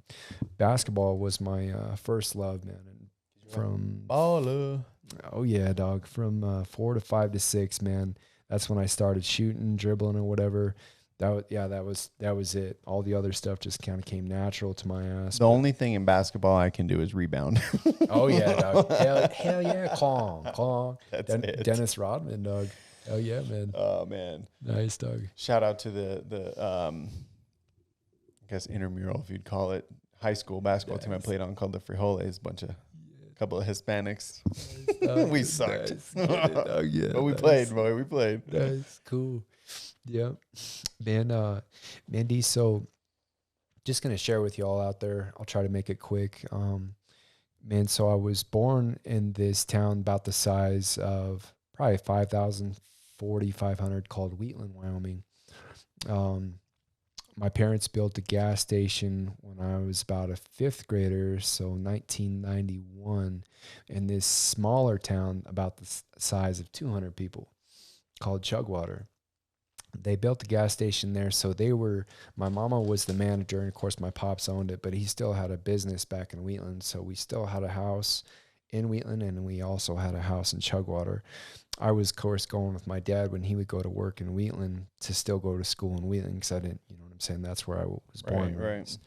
[SPEAKER 1] basketball was my first love, man. And from
[SPEAKER 2] baller.
[SPEAKER 1] Oh yeah, dog. From 4 to 5 to 6, man. That's when I started shooting, dribbling, or whatever. That was it. All the other stuff just kind of came natural to my ass.
[SPEAKER 2] The only thing in basketball I can do is rebound.
[SPEAKER 1] Oh yeah, dog. Hell yeah, Kong.
[SPEAKER 2] That's it.
[SPEAKER 1] Dennis Rodman, dog. Hell yeah, man.
[SPEAKER 2] Oh man,
[SPEAKER 1] nice, dog.
[SPEAKER 2] Shout out to the I guess intramural, if you'd call it, high school basketball team I played on called the Frijoles. Couple of Hispanics. We sucked. Nice. But we played, boy. We played.
[SPEAKER 1] Nice, cool. Yeah, man, Mandy, so just going to share with you all out there. I'll try to make it quick. Man, so I was born in this town about the size of probably 5,000, 4,500 called Wheatland, Wyoming. My parents built a gas station when I was about a fifth grader, so 1991, in this smaller town about the size of 200 people called Chugwater. They built the gas station there, so my mama was the manager, and of course my pops owned it, but he still had a business back in Wheatland, so we still had a house in Wheatland, and we also had a house in Chugwater. I was, of course, going with my dad when he would go to work in Wheatland to still go to school in Wheatland because I didn't, you know what I'm saying? That's where I was born.
[SPEAKER 2] Right.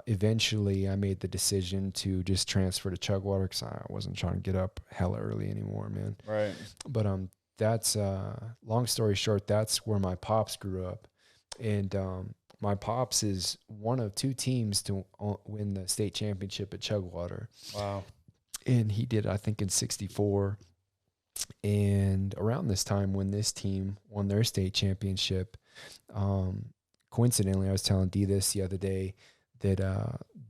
[SPEAKER 1] Eventually, I made the decision to just transfer to Chugwater because I wasn't trying to get up hella early anymore, man.
[SPEAKER 2] Right.
[SPEAKER 1] But that's long story short. That's where my pops grew up, and my pops is one of two teams to win the state championship at Chugwater.
[SPEAKER 2] Wow.
[SPEAKER 1] And he did, I think, in '64. And around this time, when this team won their state championship, coincidentally, I was telling Dee this the other day, that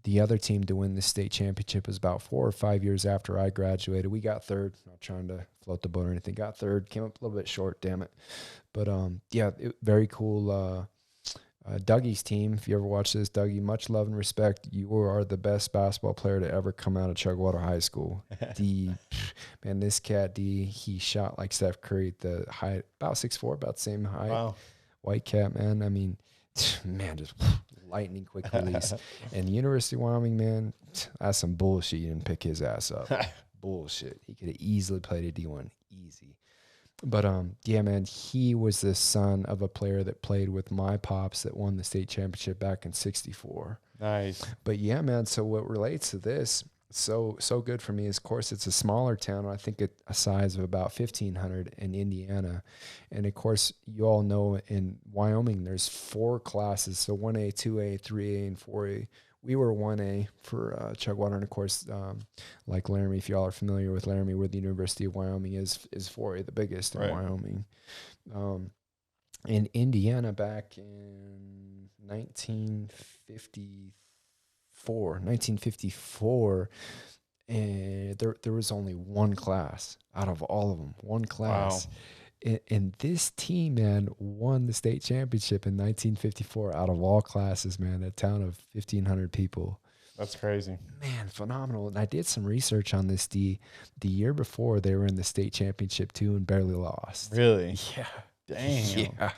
[SPEAKER 1] the other team to win the state championship was about 4 or 5 years after I graduated. We got third. Not trying to float the boat or anything. Got third. Came up a little bit short, damn it. But very cool. Dougie's team, if you ever watch this, Dougie, much love and respect. You are the best basketball player to ever come out of Chugwater High School. This cat, he shot like Steph Curry, the height, about 6'4", about the same height.
[SPEAKER 2] Wow.
[SPEAKER 1] White cat, man. I mean, man, just lightning quick release. And the University of Wyoming, man, that's some bullshit. You didn't pick his ass up. Bullshit. He could have easily played a D1. Easy. But man, he was the son of a player that played with my pops that won the state championship back in '64.
[SPEAKER 2] Nice.
[SPEAKER 1] But yeah, man, so what relates to this, so good for me is, of course, it's a smaller town. I think a size of about 1,500 in Indiana. And of course, you all know in Wyoming, there's 4 classes. So 1A, 2A, 3A, and 4A. We were 1A for Chugwater, and of course, like Laramie, if y'all are familiar with Laramie, where the University of Wyoming is 4A, the biggest in Wyoming. In Indiana, back in 1954, and there was only one class out of all of them, one class. Wow. And this team, man, won the state championship in 1954 out of all classes, man, a town of 1,500 people.
[SPEAKER 2] That's crazy.
[SPEAKER 1] Man, phenomenal. And I did some research on this. The year before, they were in the state championship, too, and barely lost.
[SPEAKER 2] Really?
[SPEAKER 1] Yeah.
[SPEAKER 2] Damn.
[SPEAKER 1] Yeah.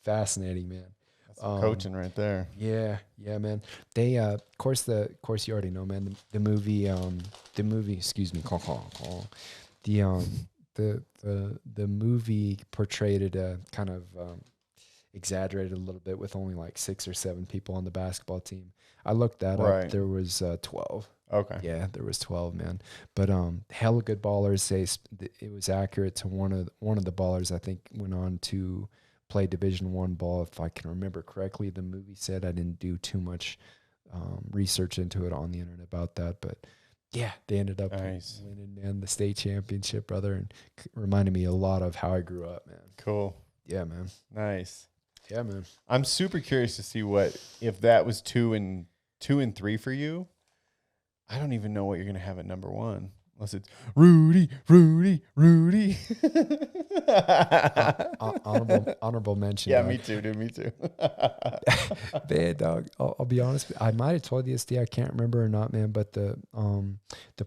[SPEAKER 1] Fascinating, man.
[SPEAKER 2] That's coaching right there.
[SPEAKER 1] Yeah, man. They, of course, you already know, man, the movie, excuse me, the movie portrayed it kind of exaggerated a little bit with only like 6 or 7 people on the basketball team. I looked that up. There was 12.
[SPEAKER 2] Okay.
[SPEAKER 1] Yeah, there was 12, man. But hella good ballers. It was accurate to one of the ballers. I think went on to play Division I ball, if I can remember correctly. The movie said. I didn't do too much research into it on the internet about that, but. Yeah, they ended up winning, man, the state championship, brother, and reminded me a lot of how I grew up, man.
[SPEAKER 2] Cool.
[SPEAKER 1] Yeah, man.
[SPEAKER 2] Nice.
[SPEAKER 1] Yeah, man.
[SPEAKER 2] I'm super curious to see if that was 2 and 3 for you. I don't even know what you're gonna have at number 1. Unless it's Rudy.
[SPEAKER 1] Honorable mention.
[SPEAKER 2] Yeah,
[SPEAKER 1] dog.
[SPEAKER 2] me too, dude. Me too.
[SPEAKER 1] Man, dog. I'll be honest. I might have told you this day. I can't remember or not, man. But the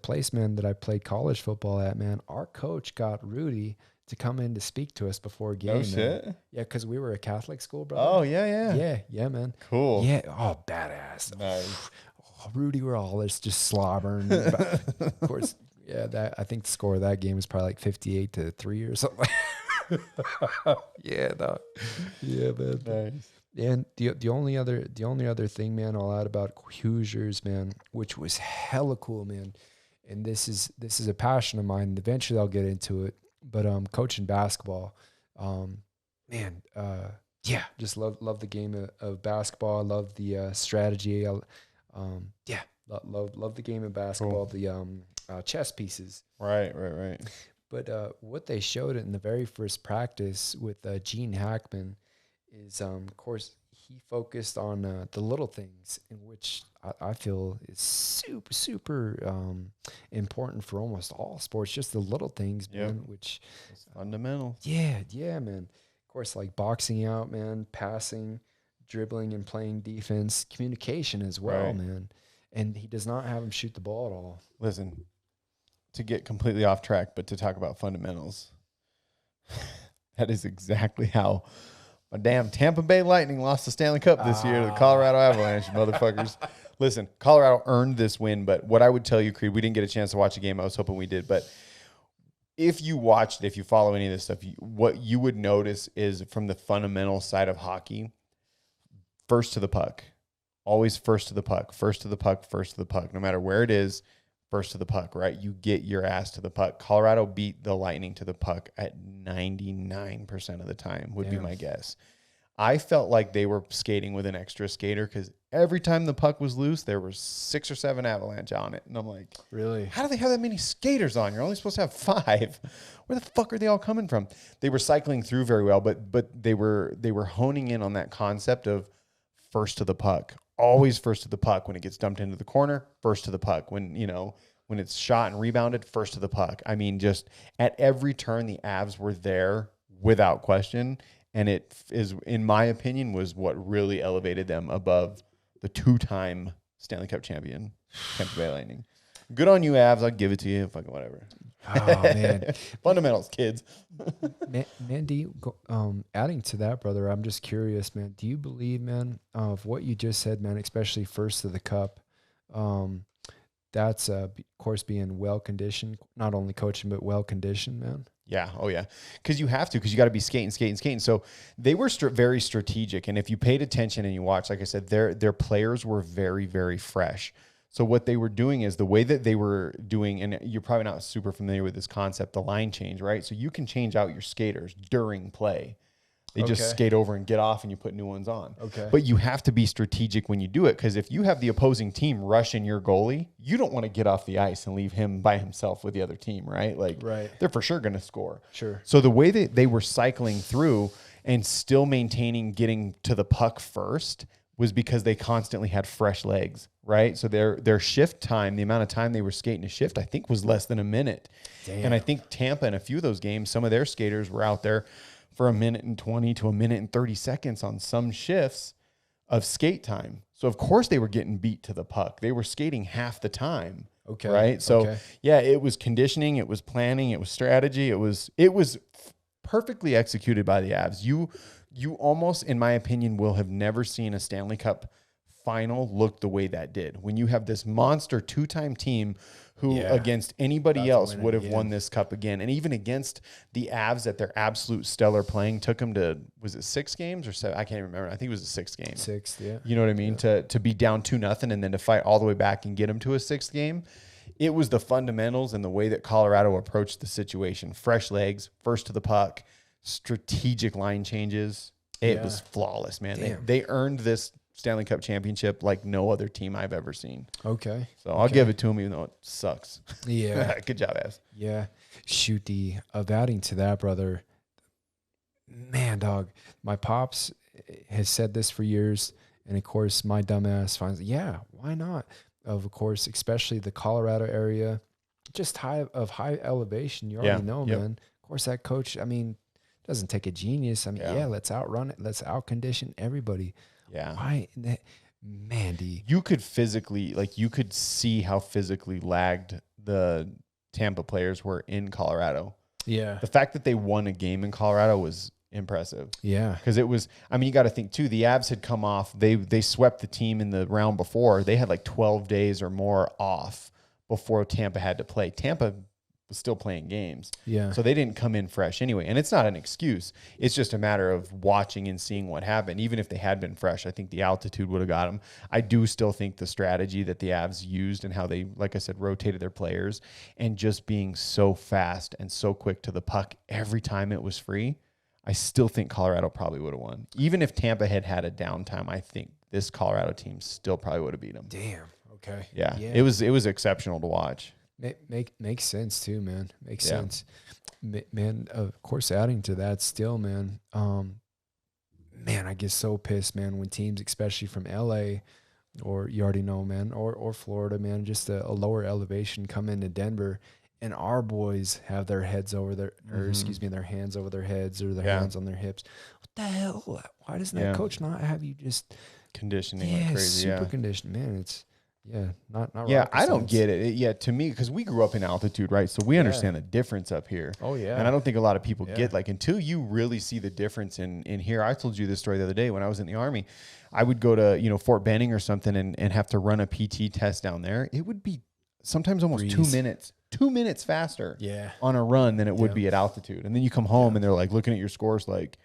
[SPEAKER 1] place, man, that I played college football at, man, our coach got Rudy to come in to speak to us before a game.
[SPEAKER 2] Oh shit.
[SPEAKER 1] Man. Yeah, because we were a Catholic school, brother.
[SPEAKER 2] Oh yeah,
[SPEAKER 1] man.
[SPEAKER 2] Cool.
[SPEAKER 1] Yeah. Oh, badass.
[SPEAKER 2] Nice.
[SPEAKER 1] Oh, Rudy Wallace just slobbering. Of course. Yeah, I think the score of that game was probably like 58-3 or something. Yeah, no. Yeah, man.
[SPEAKER 2] Nice.
[SPEAKER 1] And the only other thing, man, I'll add about Hoosiers, man, which was hella cool, man. And this is a passion of mine. Eventually, I'll get into it. But coaching basketball, just love the game of basketball. I love the strategy. Love the game of basketball. Cool. The chess pieces.
[SPEAKER 2] Right.
[SPEAKER 1] But what they showed in the very first practice with Gene Hackman is, of course, he focused on the little things, in which I feel is super, super important for almost all sports. Just the little things,
[SPEAKER 2] Yep.
[SPEAKER 1] man. Which
[SPEAKER 2] It's fundamental.
[SPEAKER 1] yeah, man. Of course, like boxing out, man, passing, dribbling, and playing defense, communication as well,
[SPEAKER 2] Right.
[SPEAKER 1] man. And he does not have him shoot the ball at all.
[SPEAKER 2] Listen, to get completely off track, but to talk about fundamentals, that is exactly how my damn Tampa Bay Lightning lost the Stanley Cup this year to the Colorado Avalanche, motherfuckers. Listen, Colorado earned this win, but what I would tell you, Creed, we didn't get a chance to watch the game. I was hoping we did, but if you watched it, if you follow any of this stuff, what you would notice is from the fundamental side of hockey, first to the puck, always first to the puck, first to the puck, first to the puck, no matter where it is, first to the puck, right? You get your ass to the puck. Colorado beat the Lightning to the puck at 99% of the time, would be
[SPEAKER 1] Damn.
[SPEAKER 2] my guess. I felt like they were skating with an extra skater because every time the puck was loose, there were 6 or 7 Avalanche on it. And I'm like,
[SPEAKER 1] Really?
[SPEAKER 2] how do they have that many skaters on? You're only supposed to have 5. Where the fuck are they all coming from? They were cycling through very well, but they were honing in on that concept of first to the puck. Always first to the puck. When it gets dumped into the corner, first to the puck. When it's shot and rebounded, first to the puck. I mean, just at every turn, the Avs were there without question. And it is, in my opinion, was what really elevated them above the 2-time Stanley Cup champion, Tampa Bay Lightning. Good on you, Avs. I'll give it to you. Fucking whatever.
[SPEAKER 1] Oh, man.
[SPEAKER 2] Fundamentals, kids.
[SPEAKER 1] Man, do you adding to that, brother? I'm just curious, man. Do you believe, man, of what you just said, man, especially first to the cup? That's of course being well conditioned, not only coaching but well conditioned, man.
[SPEAKER 2] Yeah. Oh, yeah. Because you have to, because you got to be skating. So they were very strategic. And if you paid attention and you watched, like I said, their players were very, very fresh. So what they were doing is the way that they were doing, and you're probably not super familiar with this concept, the line change, right? So you can change out your skaters during play. They just
[SPEAKER 1] Okay.
[SPEAKER 2] skate over and get off and you put new ones on.
[SPEAKER 1] Okay.
[SPEAKER 2] But you have to be strategic when you do it, because if you have the opposing team rushing your goalie, you don't want to get off the ice and leave him by himself with the other team, right? Like,
[SPEAKER 1] Right.
[SPEAKER 2] they're for sure going to score.
[SPEAKER 1] Sure.
[SPEAKER 2] So the way that they were cycling through and still maintaining getting to the puck first was because they constantly had fresh legs, right? So their shift time, the amount of time they were skating a shift, I think was less than a minute.
[SPEAKER 1] Damn.
[SPEAKER 2] And I think Tampa in a few of those games, some of their skaters were out there for 1:20 to 1:30 seconds on some shifts of skate time. So of course they were getting beat to the puck. They were skating half the time.
[SPEAKER 1] Okay.
[SPEAKER 2] Right. So
[SPEAKER 1] Okay.
[SPEAKER 2] yeah, it was conditioning, it was planning, it was strategy, it was perfectly executed by the Avs. You almost, in my opinion, will have never seen a Stanley Cup final look the way that did. When you have this monster 2-time team who
[SPEAKER 1] Yeah.
[SPEAKER 2] against anybody
[SPEAKER 1] About to
[SPEAKER 2] else
[SPEAKER 1] win it
[SPEAKER 2] would have
[SPEAKER 1] again.
[SPEAKER 2] won this cup again. And even against the Avs at their absolute stellar playing, took them to, was it 6 games or 7? I can't remember. I think it was a 6th game.
[SPEAKER 1] 6th, yeah.
[SPEAKER 2] You know what I mean? To be down 2-0 and then to fight all the way back and get them to a 6th game. It was the fundamentals and the way that Colorado approached the situation. Fresh legs, first to the puck, strategic line changes. It
[SPEAKER 1] Yeah.
[SPEAKER 2] was flawless, man.
[SPEAKER 1] Damn.
[SPEAKER 2] They earned this Stanley Cup championship like no other team I've ever seen.
[SPEAKER 1] Okay.
[SPEAKER 2] So I'll give it to them, even though it sucks.
[SPEAKER 1] Yeah.
[SPEAKER 2] Good job, Avs.
[SPEAKER 1] Yeah. Shoot, of adding to that, brother. Man, dog, my pops has said this for years. And of course, my dumbass finds, yeah, why not? Of course, especially the Colorado area, just high elevation. You already
[SPEAKER 2] Yeah.
[SPEAKER 1] know,
[SPEAKER 2] Yep.
[SPEAKER 1] man. Of course, that coach, I mean, doesn't take a genius. I mean,
[SPEAKER 2] Yeah.
[SPEAKER 1] yeah, let's outrun it. Let's outcondition everybody.
[SPEAKER 2] Yeah.
[SPEAKER 1] Why? Man,
[SPEAKER 2] You could physically, like, you could see how physically lagged the Tampa players were in Colorado.
[SPEAKER 1] yeah.
[SPEAKER 2] The fact that they won a game in Colorado was impressive.
[SPEAKER 1] Yeah.
[SPEAKER 2] Because it was, I mean, you got to think too, the Avs had come off, they swept the team in the round before. They had like 12 days or more off before Tampa had to play. Tampa was still playing games.
[SPEAKER 1] Yeah.
[SPEAKER 2] So they didn't come in fresh anyway. And it's not an excuse. It's just a matter of watching and seeing what happened. Even if they had been fresh, I think the altitude would have got them. I do still think the strategy that the Avs used and how they, like I said, rotated their players and just being so fast and so quick to the puck every time it was free, I still think Colorado probably would have won. Even if Tampa had had a downtime, I think this Colorado team still probably would have beat them.
[SPEAKER 1] Damn. Okay.
[SPEAKER 2] Yeah. It was exceptional to watch.
[SPEAKER 1] Makes sense too, man. Makes
[SPEAKER 2] Yeah.
[SPEAKER 1] sense, man. Of course, adding to that, still, man. man, I get so pissed, man, when teams, especially from LA, or you already know, man, or Florida, man, just a lower elevation, come into Denver, and our boys have their heads over their, or excuse me, their hands over their heads or their hands on their hips. What the hell? Why doesn't that coach not have you just
[SPEAKER 2] conditioning like crazy?
[SPEAKER 1] Super conditioned, man. It's not
[SPEAKER 2] I don't get it. To me, because we grew up in altitude, right? So we understand the difference up here.
[SPEAKER 1] Oh yeah.
[SPEAKER 2] And I don't think a lot of people get, like, until you really see the difference in here. I told you this story the other day when I was in the Army. I would go to, you know, Fort Benning or something and have to run a PT test down there. It would be sometimes almost 2 minutes. 2 minutes faster on a run than it would be at altitude. And then you come home and they're like looking at your scores like,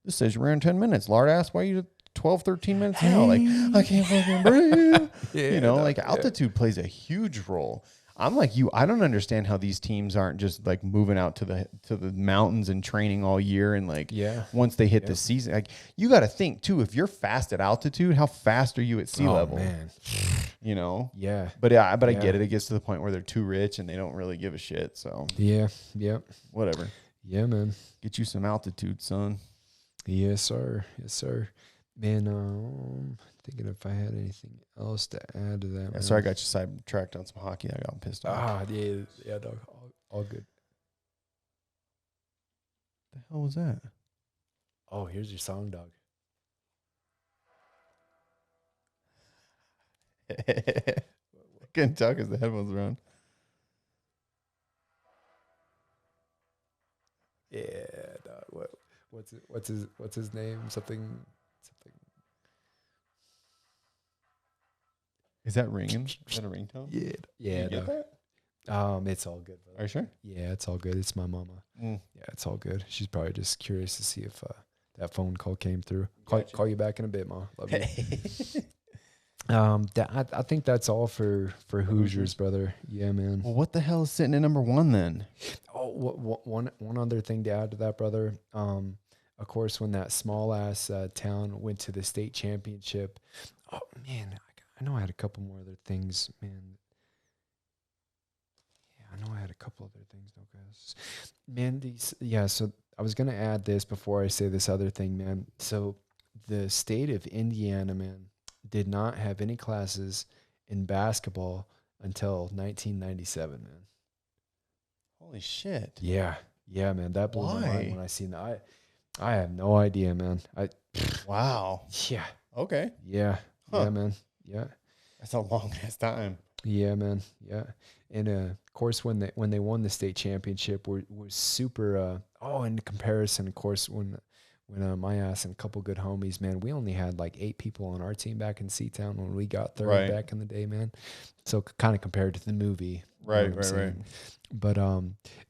[SPEAKER 2] this says you ran 10 minutes. Lard asked, why are you 12, 13 minutes now? Like, I can't fucking breathe. You know, like altitude plays a huge role. I'm like you. I don't understand how these teams aren't just like moving out to the mountains and training all year. And like, once they hit the season, like you got to think too, if you're fast at altitude, how fast are you at sea level? Man. You know?
[SPEAKER 1] Yeah.
[SPEAKER 2] But I get it. It gets to the point where they're too rich and they don't really give a shit. So whatever.
[SPEAKER 1] Yeah, man.
[SPEAKER 2] Get you some altitude, son.
[SPEAKER 1] Yes, sir. Yes, sir. Man, thinking if I had anything else to add to that.
[SPEAKER 2] Yeah, sorry, I got you sidetracked on some hockey. I got pissed off.
[SPEAKER 1] Yeah, dog. All good.
[SPEAKER 2] The hell was that?
[SPEAKER 1] Oh, here's your song, dog.
[SPEAKER 2] I couldn't tell because the headphones were on.
[SPEAKER 1] Yeah, dog. What's his name? Something.
[SPEAKER 2] Is that ringing? Is that a ringtone?
[SPEAKER 1] Yeah.
[SPEAKER 2] Did you get
[SPEAKER 1] that? It's all good, brother.
[SPEAKER 2] Are you sure?
[SPEAKER 1] Yeah, it's all good. It's my mama. Yeah, it's all good. She's probably just curious to see if that phone call came through. Call you back in a bit, Ma. Love you. I think that's all for Hoosiers, brother. Yeah, man.
[SPEAKER 2] Well, what the hell is sitting at number 1 then?
[SPEAKER 1] Oh, one other thing to add to that, brother. Of course, when that small ass town went to the state championship. Oh man, I know I had a couple more other things, man. Yeah, I know I had a couple other things, though, guys. Man, so I was gonna add this before I say this other thing, man. So the state of Indiana, man, did not have any classes in basketball until 1997, man.
[SPEAKER 2] Holy shit.
[SPEAKER 1] Yeah, man. That blew my mind when I seen that. I have no idea, man.
[SPEAKER 2] Wow.
[SPEAKER 1] Yeah.
[SPEAKER 2] Okay.
[SPEAKER 1] Yeah. Huh. Yeah, man. Yeah.
[SPEAKER 2] That's a long ass time.
[SPEAKER 1] Yeah, man. Yeah. And of course, when they won the state championship, was super. In comparison, of course, when my ass and a couple good homies, man, we only had like 8 people on our team back in Seatown when we got third back in the day, man. So kind of compared to the movie,
[SPEAKER 2] right.
[SPEAKER 1] But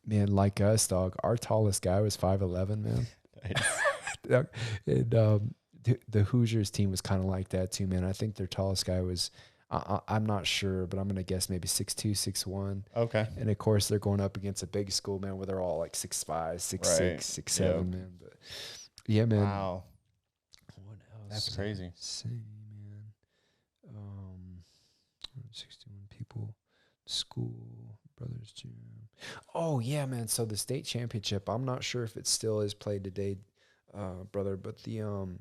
[SPEAKER 1] man, like us, dog, our tallest guy was 5'11", man. Nice. And the Hoosiers team was kind of like that too, man. I think their tallest guy was, I'm not sure, but I'm going to guess maybe 6'2", 6'1".
[SPEAKER 2] Okay.
[SPEAKER 1] And of course they're going up against a big school, man, where they're all like 6'5", 6'6", 6'7", man. But yeah, man.
[SPEAKER 2] Wow.
[SPEAKER 1] What else?
[SPEAKER 2] That's crazy.
[SPEAKER 1] Say, man. 61 people. School, brothers gym. Oh yeah, man. So the state championship, I'm not sure if it still is played today, brother, but the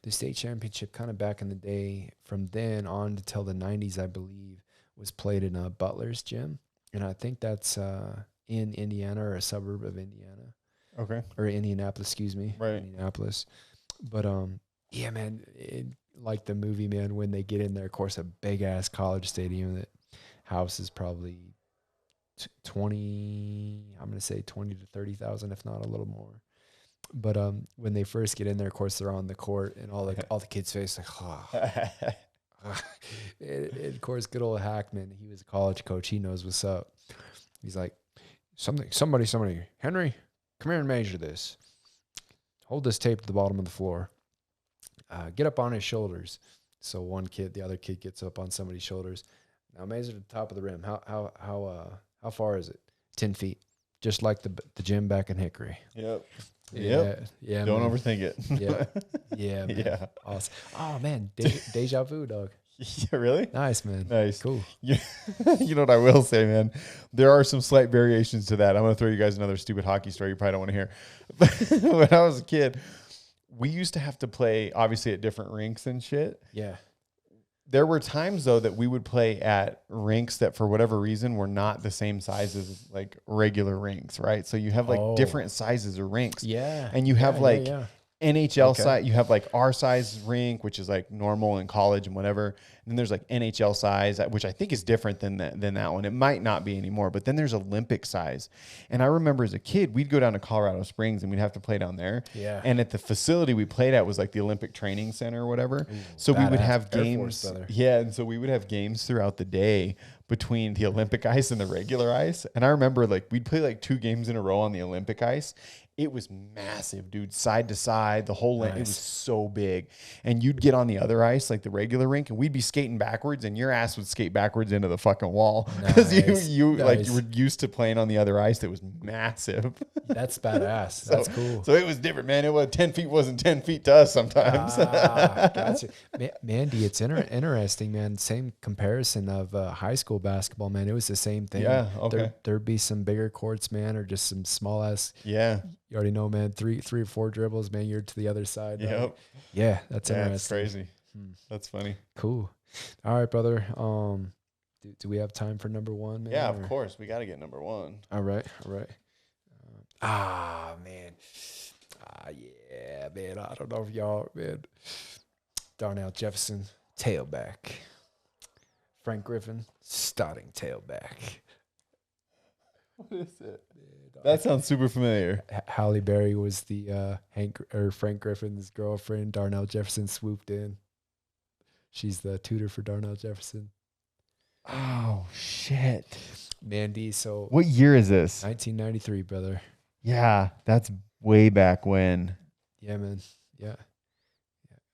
[SPEAKER 1] state championship kind of back in the day, from then on until the 90s, I believe, was played in Butler's gym. And I think that's in Indiana or a suburb of Indiana.
[SPEAKER 2] Okay.
[SPEAKER 1] Or Indianapolis, excuse me.
[SPEAKER 2] Right.
[SPEAKER 1] Indianapolis. But yeah, man, like the movie, man, when they get in there, of course, a big ass college stadium that houses probably 20, I'm going to say 20 to 30,000, if not a little more. But when they first get in there, of course, they're on the court and all the kids' face like, and of course, good old Hackman, he was a college coach. He knows what's up. He's like, somebody, Henry, come here and measure this. Hold this tape to the bottom of the floor. Get up on his shoulders. So the other kid gets up on somebody's shoulders. Now measure the top of the rim. How far is it? 10 feet. Just like the gym back in Hickory.
[SPEAKER 2] Yep.
[SPEAKER 1] Yeah.
[SPEAKER 2] Don't
[SPEAKER 1] man.
[SPEAKER 2] overthink it.
[SPEAKER 1] Yeah. Man.
[SPEAKER 2] Yeah.
[SPEAKER 1] Awesome. Oh man, deja vu, dog.
[SPEAKER 2] Yeah, really?
[SPEAKER 1] Nice, man.
[SPEAKER 2] Nice.
[SPEAKER 1] Cool.
[SPEAKER 2] You know what I will say, man? There are some slight variations to that. I'm going to throw you guys another stupid hockey story you probably don't want to hear. When I was a kid, we used to have to play obviously at different rinks and shit.
[SPEAKER 1] Yeah.
[SPEAKER 2] There were times though that we would play at rinks that for whatever reason were not the same size as like regular rinks, right? So you have like different sizes of rinks.
[SPEAKER 1] Yeah.
[SPEAKER 2] And you have like NHL
[SPEAKER 1] Okay.
[SPEAKER 2] size, you have like our size rink, which is like normal in college and whatever. And then there's like NHL size, which I think is different than that one. It might not be anymore, but then there's Olympic size. And I remember as a kid, we'd go down to Colorado Springs and we'd have to play down there.
[SPEAKER 1] Yeah.
[SPEAKER 2] And at the facility we played at was like the Olympic Training Center or whatever. So we would
[SPEAKER 1] badass.
[SPEAKER 2] have
[SPEAKER 1] Air
[SPEAKER 2] games.
[SPEAKER 1] Force, brother.
[SPEAKER 2] Yeah. And so we would have games throughout the day between the Olympic ice and the regular ice. And I remember like we'd play like 2 games in a row on the Olympic ice. It was massive, dude, side to side, the whole length. It was so big. And you'd get on the other ice, like the regular rink, and we'd be skating backwards, and your ass would skate backwards into the fucking wall because you were used to playing on the other ice that was massive.
[SPEAKER 1] That's badass. That's cool.
[SPEAKER 2] So it was different, man. It was 10 feet wasn't 10 feet to us sometimes.
[SPEAKER 1] Gotcha. Mandy, it's interesting, man. Same comparison of high school basketball, man. It was the same thing.
[SPEAKER 2] Yeah, okay.
[SPEAKER 1] There'd be some bigger courts, man, or just some small ass.
[SPEAKER 2] Yeah.
[SPEAKER 1] You already know, man. Three or 4 dribbles, man. You're to the other side.
[SPEAKER 2] Yep.
[SPEAKER 1] Yeah, that's interesting.
[SPEAKER 2] That's crazy. That's funny.
[SPEAKER 1] Cool. All right, brother. Do we have time for number 1, man?
[SPEAKER 2] Yeah, of course. We got to get number 1.
[SPEAKER 1] All right. Man. Yeah, man. I don't know if y'all, man. Darnell Jefferson, tailback. Frank Griffin, starting tailback.
[SPEAKER 2] What is it? That sounds super familiar.
[SPEAKER 1] Halle Berry was the Frank Griffin's girlfriend. Darnell Jefferson swooped in. She's the tutor for Darnell Jefferson.
[SPEAKER 2] Oh shit,
[SPEAKER 1] Mandy. So
[SPEAKER 2] what year is this?
[SPEAKER 1] 1993, brother.
[SPEAKER 2] Yeah, that's way back when.
[SPEAKER 1] Yeah, man. Yeah.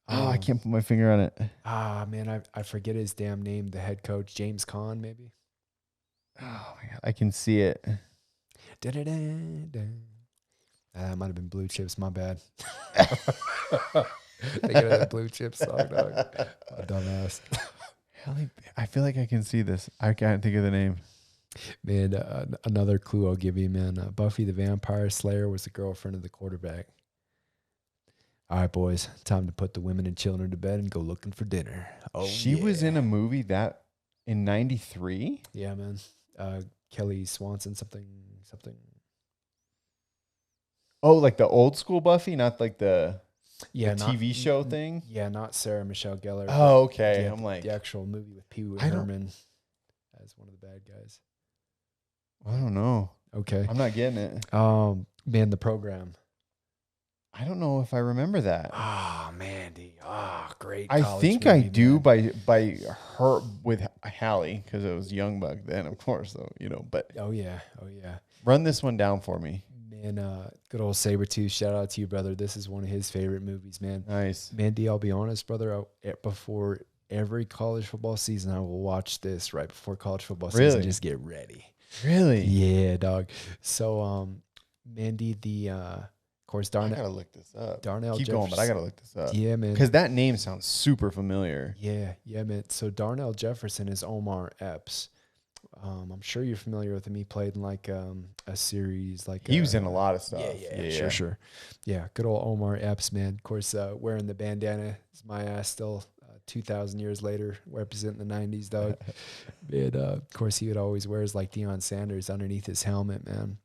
[SPEAKER 2] Oh, I can't put my finger on it.
[SPEAKER 1] Man, I forget his damn name. The head coach, James Caan, maybe.
[SPEAKER 2] Oh my god, I can see it.
[SPEAKER 1] That might have been Blue Chips. My bad. Thinking of that Blue Chips song, dog. My dumbass.
[SPEAKER 2] I feel like I can see this. I can't think of the name.
[SPEAKER 1] Man, another clue I'll give you, man. Buffy the Vampire Slayer was the girlfriend of the quarterback. All right, boys. Time to put the women and children to bed and go looking for dinner. Oh,
[SPEAKER 2] she was in a movie that in 93?
[SPEAKER 1] Yeah, man. Kelly Swanson, something.
[SPEAKER 2] Oh, like the old school Buffy, not like the
[SPEAKER 1] not,
[SPEAKER 2] TV show thing?
[SPEAKER 1] Yeah, not Sarah Michelle Gellar.
[SPEAKER 2] Oh, okay.
[SPEAKER 1] Yeah,
[SPEAKER 2] I'm like
[SPEAKER 1] the actual movie with Pee Wee Herman as one of the bad guys.
[SPEAKER 2] I don't know.
[SPEAKER 1] Okay.
[SPEAKER 2] I'm not getting it.
[SPEAKER 1] Man, The Program.
[SPEAKER 2] I don't know if I remember that.
[SPEAKER 1] Oh, Mandy. Oh, great.
[SPEAKER 2] I think I do by her with Halle because it was Young Buck then, of course, though, but
[SPEAKER 1] Oh yeah.
[SPEAKER 2] run this one down for me.
[SPEAKER 1] Man, good old Sabretooth. Shout out to you, brother. This is one of his favorite movies, man.
[SPEAKER 2] Nice.
[SPEAKER 1] Mandy, I'll be honest, brother. Before every college football season, I will watch this right before college football season. Just get ready.
[SPEAKER 2] Really?
[SPEAKER 1] Yeah, dog. So, Mandy, of course,
[SPEAKER 2] I gotta look this up.
[SPEAKER 1] Darnell
[SPEAKER 2] Keep going, but I gotta look this up.
[SPEAKER 1] Yeah, man.
[SPEAKER 2] Because that name sounds super familiar.
[SPEAKER 1] Yeah, man. So Darnell Jefferson is Omar Epps. I'm sure you're familiar with him. He played in like a series, like
[SPEAKER 2] he was in a lot of stuff.
[SPEAKER 1] Yeah, sure. Yeah, good old Omar Epps, man. Of course, wearing the bandana is my ass still. 2,000 years later, representing the 90s, dog. And of course, he would always wear his like Deion Sanders underneath his helmet, man.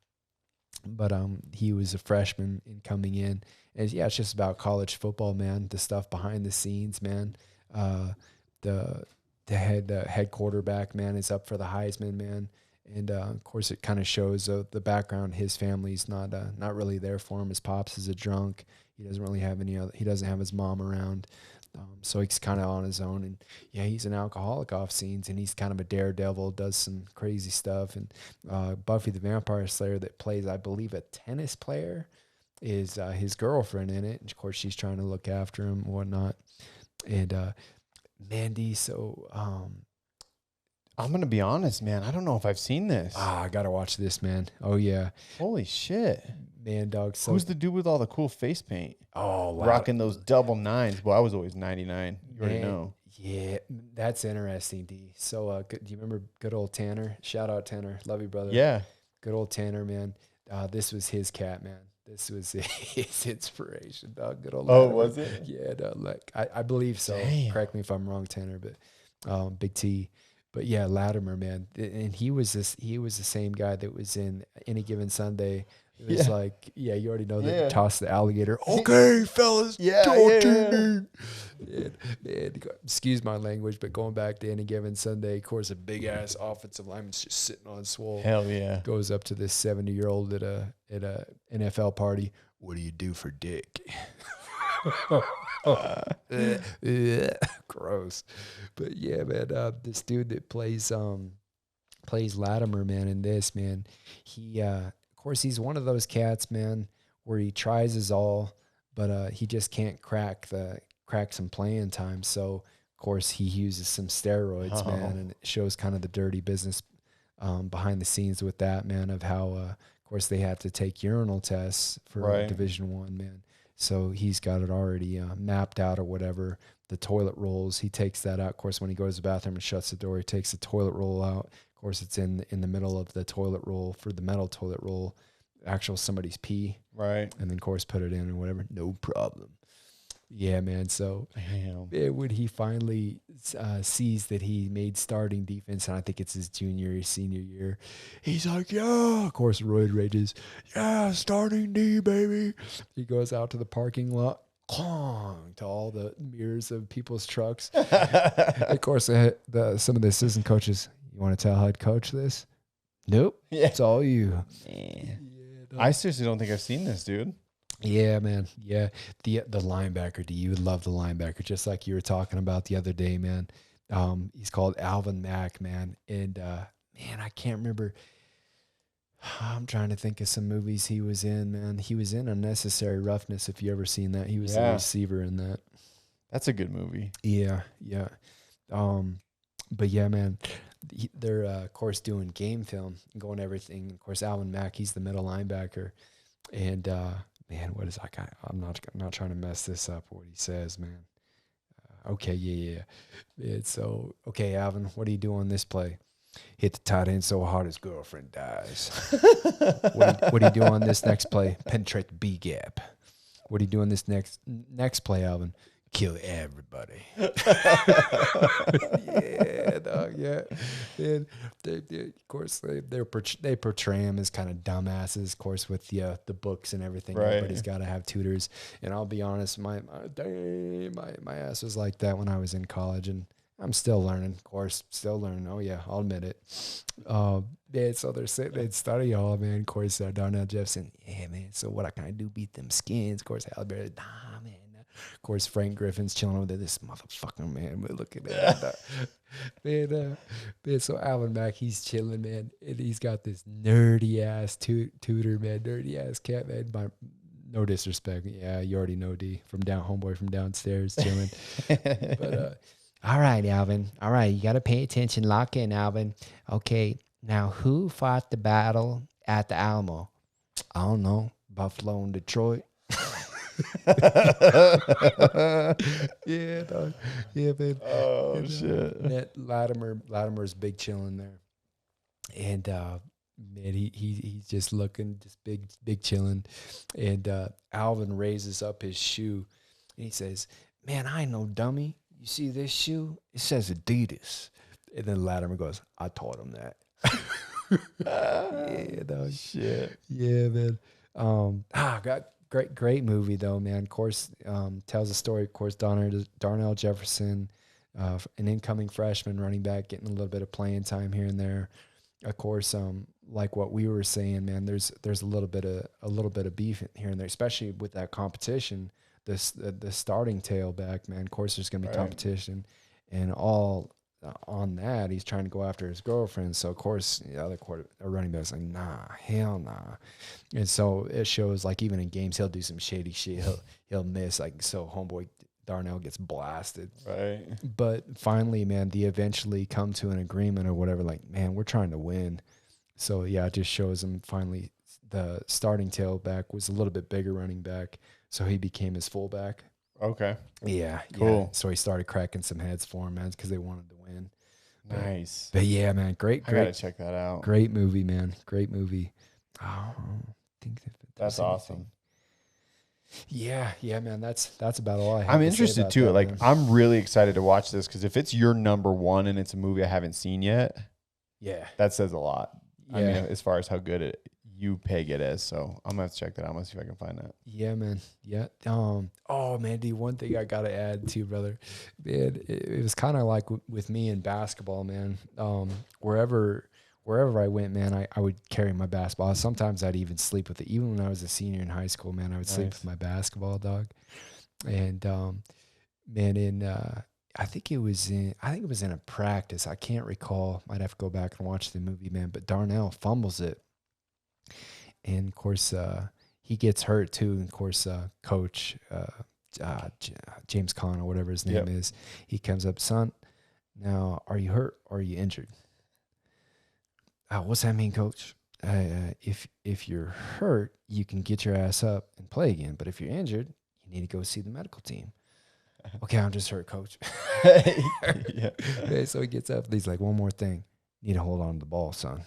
[SPEAKER 1] But he was a freshman in coming in, and yeah, it's just about college football, man. The stuff behind the scenes, man. The head quarterback, man, is up for the Heisman, man. And of course, it kind of shows the background. His family's not really there for him. His pops is a drunk. He doesn't really have he doesn't have his mom around. So he's kind of on his own, and yeah, he's an alcoholic off scenes, and he's kind of a daredevil, does some crazy stuff. And Buffy the Vampire Slayer that plays, I believe, a tennis player is his girlfriend in it. And of course, she's trying to look after him and whatnot. And Mandy, so
[SPEAKER 2] I'm going to be honest, man. I don't know if I've seen this.
[SPEAKER 1] I got to watch this, man. Oh, yeah.
[SPEAKER 2] Holy shit.
[SPEAKER 1] Man, dog. So,
[SPEAKER 2] who's the dude with all the cool face paint?
[SPEAKER 1] Oh, wow.
[SPEAKER 2] Rocking those double 9s. Well, I was always 99. You already know.
[SPEAKER 1] Yeah, that's interesting, D. So, do you remember good old Tanner? Shout out, Tanner. Love you, brother.
[SPEAKER 2] Yeah.
[SPEAKER 1] Good old Tanner, man. This was his cat, man. this was his inspiration, dog. Good old
[SPEAKER 2] Oh,
[SPEAKER 1] Latimer.
[SPEAKER 2] was it?
[SPEAKER 1] Yeah, no, like I believe so.
[SPEAKER 2] Damn.
[SPEAKER 1] Correct me if I'm wrong, Tanner, but Big T. But yeah, Latimer, man, and he was the same guy that was in Any Given Sunday. It was
[SPEAKER 2] Yeah.
[SPEAKER 1] like, yeah, you already know that
[SPEAKER 2] Yeah.
[SPEAKER 1] you toss the alligator. Okay, fellas,
[SPEAKER 2] Yeah,
[SPEAKER 1] talk
[SPEAKER 2] yeah,
[SPEAKER 1] to
[SPEAKER 2] yeah.
[SPEAKER 1] me. And excuse my language, but going back to Any Given Sunday, of course, a big ass offensive lineman's just sitting on swole.
[SPEAKER 2] Hell yeah.
[SPEAKER 1] Goes up to this 70-year-old at a NFL party. What do you do for dick? Gross. But yeah, man, this dude that plays Latimer, man, in this, man, he of course he's one of those cats, man, where he tries his all, but he just can't crack some playing time. So of course he uses some steroids, man, and it shows kind of the dirty business behind the scenes with that, man, of how of course they have to take urinal tests for
[SPEAKER 2] Right.
[SPEAKER 1] Division I, man. So he's got it already mapped out or whatever. The toilet rolls, he takes that out. Of course, when he goes to the bathroom and shuts the door, he takes the toilet roll out. Of course, it's in the middle of the toilet roll for the metal toilet roll, actual somebody's pee,
[SPEAKER 2] Right.
[SPEAKER 1] and then of course put it in or whatever. No problem. Yeah, man. So
[SPEAKER 2] Damn.
[SPEAKER 1] when he finally sees that he made starting defense, and I think it's his junior or senior year, he's like, yeah, of course, Royd rages, yeah, starting D, baby. He goes out to the parking lot, clong, to all the mirrors of people's trucks. Of course, some of the assistant coaches, you want to tell head coach this? Nope.
[SPEAKER 2] Yeah.
[SPEAKER 1] It's all you.
[SPEAKER 2] Yeah, I seriously don't think I've seen this, dude.
[SPEAKER 1] Yeah, man. Yeah. The linebacker, you would love the linebacker, just like you were talking about the other day, man. He's called Alvin Mack, man. And man, I can't remember. I'm trying to think of some movies he was in, man. He was in Unnecessary Roughness, if you ever seen that. He was the receiver in that.
[SPEAKER 2] That's a good movie.
[SPEAKER 1] Yeah, yeah. But yeah, man, they're of course doing game film and going everything. Of course, Alvin Mack, he's the middle linebacker, and man, what is that guy? I'm not trying to mess this up. What he says, man. Okay, yeah. It's so okay, Alvin. What do you do on this play? Hit the tight end so hard his girlfriend dies. What do you do on this next play? Penetrate the B gap. What do you do on this next play, Alvin? Kill everybody. Yeah, dog. Yeah, and of course they portray him as kind of dumbasses. Of course, with the books and everything.
[SPEAKER 2] Right.
[SPEAKER 1] Everybody's got to have tutors. And I'll be honest, my ass was like that when I was in college, and I'm still learning. Of course, still learning. Oh yeah, I'll admit it. Yeah, so they'd study all, man. Of course, Darnell Jefferson. Yeah, man. So what can I do? Beat them skins. Of course, Halle Berry. Nah, man. Of course, Frank Griffin's chilling over there. This motherfucker, man. We're looking at that. Man, so Alvin Mack, he's chilling, man. And he's got this nerdy ass tutor, man. Nerdy ass cat, man. By no disrespect. Yeah, you already know D from homeboy from downstairs chilling. But all right, Alvin. All right, you got to pay attention. Lock in, Alvin. Okay, now who fought the battle at the Alamo? I don't know. Buffalo and Detroit. Yeah, dog. Yeah, man.
[SPEAKER 2] Oh, shit.
[SPEAKER 1] That Latimer's big chilling there, and man, he's just looking just big chilling, and Alvin raises up his shoe, and he says, "Man, I ain't no dummy. You see this shoe? It says Adidas." And then Latimer goes, "I taught him that." Yeah, dog.
[SPEAKER 2] Shit.
[SPEAKER 1] Yeah, man. Got great movie though, man. Of course, tells a story. Of course, Darnell Jefferson, an incoming freshman running back, getting a little bit of playing time here and there. Of course, like what we were saying, man. There's a little bit of beef here and there, especially with that competition. The starting tailback, man. Of course, there's gonna be competition, and all. On that, he's trying to go after his girlfriend. So of course, the other running back's like, nah, hell nah. And so it shows, like, even in games, he'll do some shady shit. He'll miss, like, so homeboy Darnell gets blasted.
[SPEAKER 2] Right.
[SPEAKER 1] But finally, man, they eventually come to an agreement or whatever. Like, man, we're trying to win. So yeah, it just shows him finally the starting tailback was a little bit bigger running back, so he became his fullback.
[SPEAKER 2] Okay.
[SPEAKER 1] Yeah.
[SPEAKER 2] Cool.
[SPEAKER 1] Yeah. So he started cracking some heads for him, man, because they wanted to win.
[SPEAKER 2] Nice.
[SPEAKER 1] But yeah, man, great.
[SPEAKER 2] I gotta check that out.
[SPEAKER 1] Great movie, man. Great movie. Oh, I think
[SPEAKER 2] That's awesome.
[SPEAKER 1] Yeah, man. That's about all I have
[SPEAKER 2] I'm
[SPEAKER 1] to say
[SPEAKER 2] interested
[SPEAKER 1] about
[SPEAKER 2] too.
[SPEAKER 1] that,
[SPEAKER 2] Like,
[SPEAKER 1] man.
[SPEAKER 2] I'm really excited to watch this because if it's your number one and it's a movie I haven't seen yet,
[SPEAKER 1] Yeah,
[SPEAKER 2] that says a lot. I mean,
[SPEAKER 1] yeah,
[SPEAKER 2] as far as how good you peg it as. So I'm gonna have to check that out. I'm gonna see if I can find that.
[SPEAKER 1] yeah, man. Yeah. Oh man, the one thing I gotta add too, brother. Man, it was kind of like with me in basketball, man. Wherever I went, man, I would carry my basketball. Sometimes I'd even sleep with it. Even when I was a senior in high school, man, I would sleep with
[SPEAKER 2] Nice.
[SPEAKER 1] my basketball, dog. And man, I think it was in a practice. I can't recall. Might have to go back and watch the movie, man. But Darnell fumbles it, and of course, he gets hurt too. And of course, coach James Conn or whatever his name
[SPEAKER 2] Yep.
[SPEAKER 1] is, he comes up, son. Now, are you hurt or are you injured? What's that mean, coach? If you're hurt, you can get your ass up and play again. But if you're injured, you need to go see the medical team. Okay, I'm just hurt, coach.
[SPEAKER 2] Yeah.
[SPEAKER 1] Okay, so he gets up and he's like, one more thing. Need to hold on to the ball, son.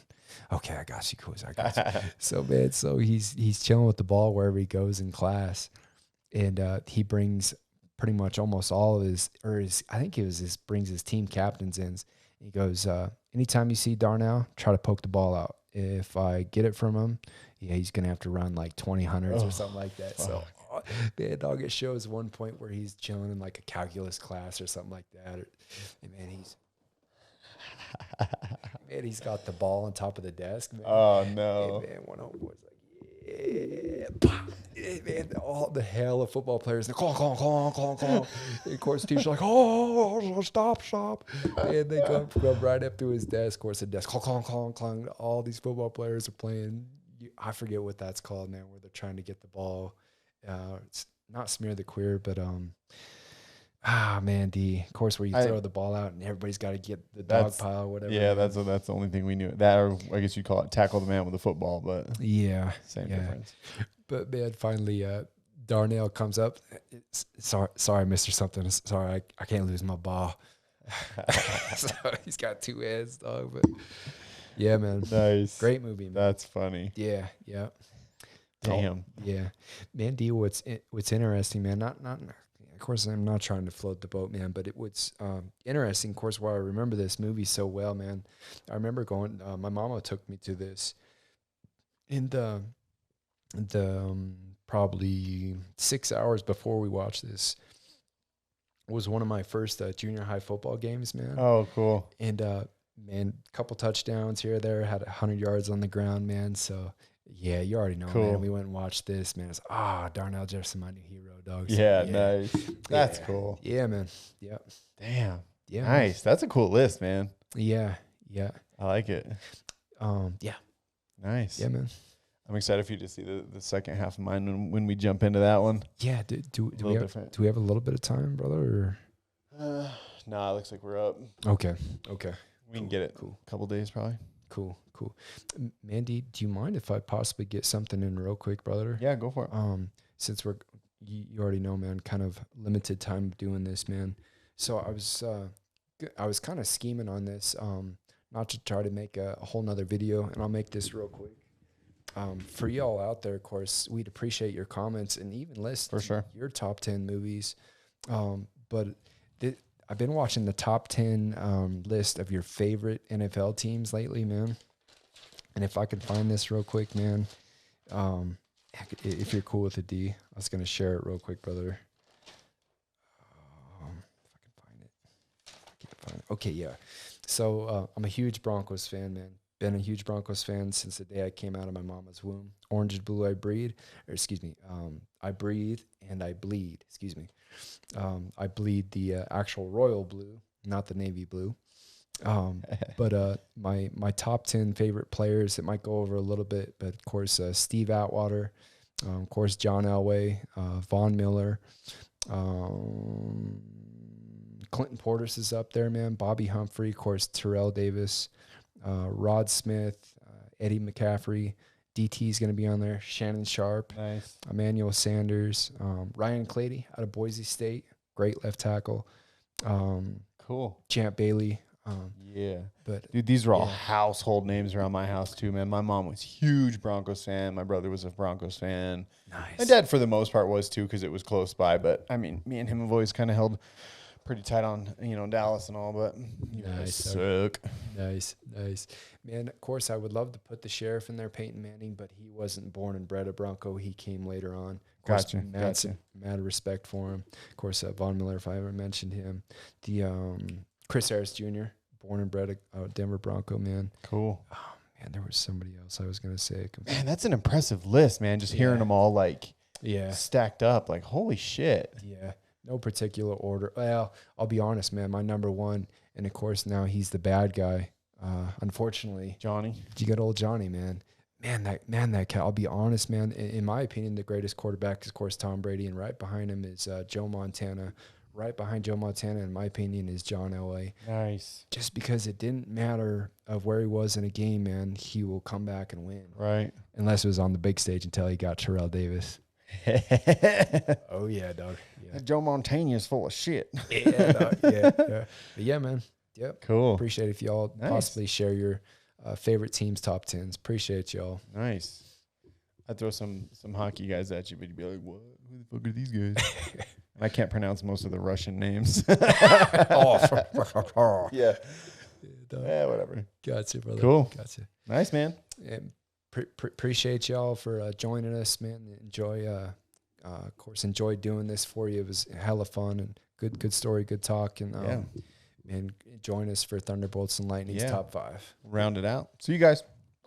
[SPEAKER 1] Okay, I got you, coach. I got you. So man, so he's chilling with the ball wherever he goes in class. And he brings pretty much almost all of his I think it was his brings his team captains in. He goes, anytime you see Darnell, try to poke the ball out. If I get it from him, yeah, he's gonna have to run like 20 hundreds or something like that. So man, dog, it shows one point where he's chilling in like a calculus class or something like that. And man, he's got the ball on top of the desk, man.
[SPEAKER 2] Oh no.
[SPEAKER 1] And man, one of them was like, yeah, pop. Man, all the hell of football players, they're clong, clong, clong, clong, clong. And of course, the teacher's like, oh, stop. And they come right up to his desk. Of course, the desk, clong, clong, clong, clong. All these football players are playing. I forget what that's called, man, where they're trying to get the ball. It's not smear the queer, but man, of course where you throw the ball out and everybody's got to get the dog pile, whatever.
[SPEAKER 2] Yeah, that's the only thing we knew. That, or I guess you call it tackle the man with a football, but
[SPEAKER 1] yeah,
[SPEAKER 2] same difference.
[SPEAKER 1] But man, finally, Darnell comes up. Sorry, Mister Something. Sorry, I can't lose my ball. So he's got two heads, dog. But yeah, man,
[SPEAKER 2] Nice.
[SPEAKER 1] great movie, man.
[SPEAKER 2] That's funny.
[SPEAKER 1] Yeah.
[SPEAKER 2] Damn.
[SPEAKER 1] Yeah, man. D, what's interesting, man? Not. Of course, I'm not trying to float the boat, man. But what's interesting, of course, why I remember this movie so well, man. I remember going. My mama took me to this in the probably 6 hours before we watched this. Was one of my first junior high football games, man.
[SPEAKER 2] Oh, cool.
[SPEAKER 1] And man, couple touchdowns here or there. Had 100 yards on the ground, man. So. Yeah, you already know,
[SPEAKER 2] Cool.
[SPEAKER 1] man. We went and watched this, man. It's Darnell Jefferson, my new hero, dog. So,
[SPEAKER 2] Yeah, nice. That's cool.
[SPEAKER 1] Yeah, man. Yeah.
[SPEAKER 2] Damn.
[SPEAKER 1] Yeah.
[SPEAKER 2] Nice. That's a cool list, man.
[SPEAKER 1] Yeah.
[SPEAKER 2] I like it.
[SPEAKER 1] Yeah.
[SPEAKER 2] Nice.
[SPEAKER 1] Yeah, man.
[SPEAKER 2] I'm excited for you to see the second half of mine when we jump into that one.
[SPEAKER 1] Yeah. Do we have a little bit of time, brother? Or?
[SPEAKER 2] Nah, it looks like we're up.
[SPEAKER 1] Okay.
[SPEAKER 2] We can get it.
[SPEAKER 1] Cool.
[SPEAKER 2] A couple days probably.
[SPEAKER 1] Cool. Mandy, do you mind if I possibly get something in real quick, brother?
[SPEAKER 2] Yeah, go for it.
[SPEAKER 1] Since you already know, man, kind of limited time doing this, man. So I was kind of scheming on this, not to try to make a whole nother video, and I'll make this real quick. For y'all out there, of course, we'd appreciate your comments and even list
[SPEAKER 2] For sure.
[SPEAKER 1] your top 10 movies. But I've been watching the top 10 list of your favorite NFL teams lately, man. And if I can find this real quick, man, if you're cool with it, D, I was going to share it real quick, brother. If I can't find it. Okay, yeah. So I'm a huge Broncos fan, man. Been a huge Broncos fan since the day I came out of my mama's womb. Orange and blue I breed, I breathe and I bleed, I bleed the actual royal blue, not the navy blue. But my top 10 favorite players, it might go over a little bit, but of course, Steve Atwater, of course, John Elway, Von Miller, Clinton Portis is up there, man. Bobby Humphrey, of course, Terrell Davis, Rod Smith, Eddie McCaffrey, DT is going to be on there. Shannon Sharp,
[SPEAKER 2] Nice.
[SPEAKER 1] Emmanuel Sanders, Ryan Clady out of Boise State, great left tackle.
[SPEAKER 2] Cool.
[SPEAKER 1] Champ Bailey,
[SPEAKER 2] Yeah.
[SPEAKER 1] But
[SPEAKER 2] Dude, these were all
[SPEAKER 1] yeah.
[SPEAKER 2] household names around my house too, man. My mom was huge Broncos fan. My brother was a Broncos fan.
[SPEAKER 1] nice.
[SPEAKER 2] My dad, for the most part, was too because it was close by. But I mean, me and him have always kind of held pretty tight on Dallas and all. But you guys
[SPEAKER 1] Nice.
[SPEAKER 2] suck.
[SPEAKER 1] Nice. Man, of course, I would love to put the sheriff in there, Peyton Manning, but he wasn't born and bred a Bronco. He came later on. Of course,
[SPEAKER 2] Gotcha.
[SPEAKER 1] mad respect for him. Of course, Von Miller, if I ever mentioned him. The Chris Harris Jr., born and bred a Denver Bronco, man.
[SPEAKER 2] Cool.
[SPEAKER 1] Man, there was somebody else I was going to say.
[SPEAKER 2] Man, that's an impressive list, man. Just hearing
[SPEAKER 1] Yeah.
[SPEAKER 2] them all like
[SPEAKER 1] Yeah.
[SPEAKER 2] stacked up, like holy shit.
[SPEAKER 1] Yeah. No particular order. Well, I'll be honest, man. My number one, and of course now he's the bad guy. Unfortunately,
[SPEAKER 2] Johnny.
[SPEAKER 1] you got old Johnny, man. That cat. I'll be honest, man. In my opinion, the greatest quarterback is, of course, Tom Brady, and right behind him is Joe Montana. Right behind Joe Montana, in my opinion, is John Elway.
[SPEAKER 2] Nice.
[SPEAKER 1] Just because it didn't matter of where he was in a game, man, he will come back and win.
[SPEAKER 2] Right.
[SPEAKER 1] Unless it was on the big stage until he got Terrell Davis. Oh yeah, dog. Yeah,
[SPEAKER 2] Joe Montana is full of shit.
[SPEAKER 1] yeah, dog. Yeah. But yeah, man. Yep.
[SPEAKER 2] Cool.
[SPEAKER 1] Appreciate if y'all
[SPEAKER 2] Nice.
[SPEAKER 1] possibly share your favorite teams' top 10s. Appreciate y'all.
[SPEAKER 2] Nice. I'd throw some hockey guys at you, but you'd be like, what? Who the fuck are these guys? I can't pronounce most of the Russian names. Yeah. Yeah, whatever.
[SPEAKER 1] Gotcha, brother.
[SPEAKER 2] Cool.
[SPEAKER 1] Gotcha.
[SPEAKER 2] Nice, man.
[SPEAKER 1] And appreciate y'all for joining us, man. Enjoy, of course, enjoyed doing this for you. It was hella fun and good story, good talk. And,
[SPEAKER 2] Yeah.
[SPEAKER 1] and join us for Thunderbolts and Lightning's
[SPEAKER 2] Yeah.
[SPEAKER 1] top 5.
[SPEAKER 2] Round it out. See you guys.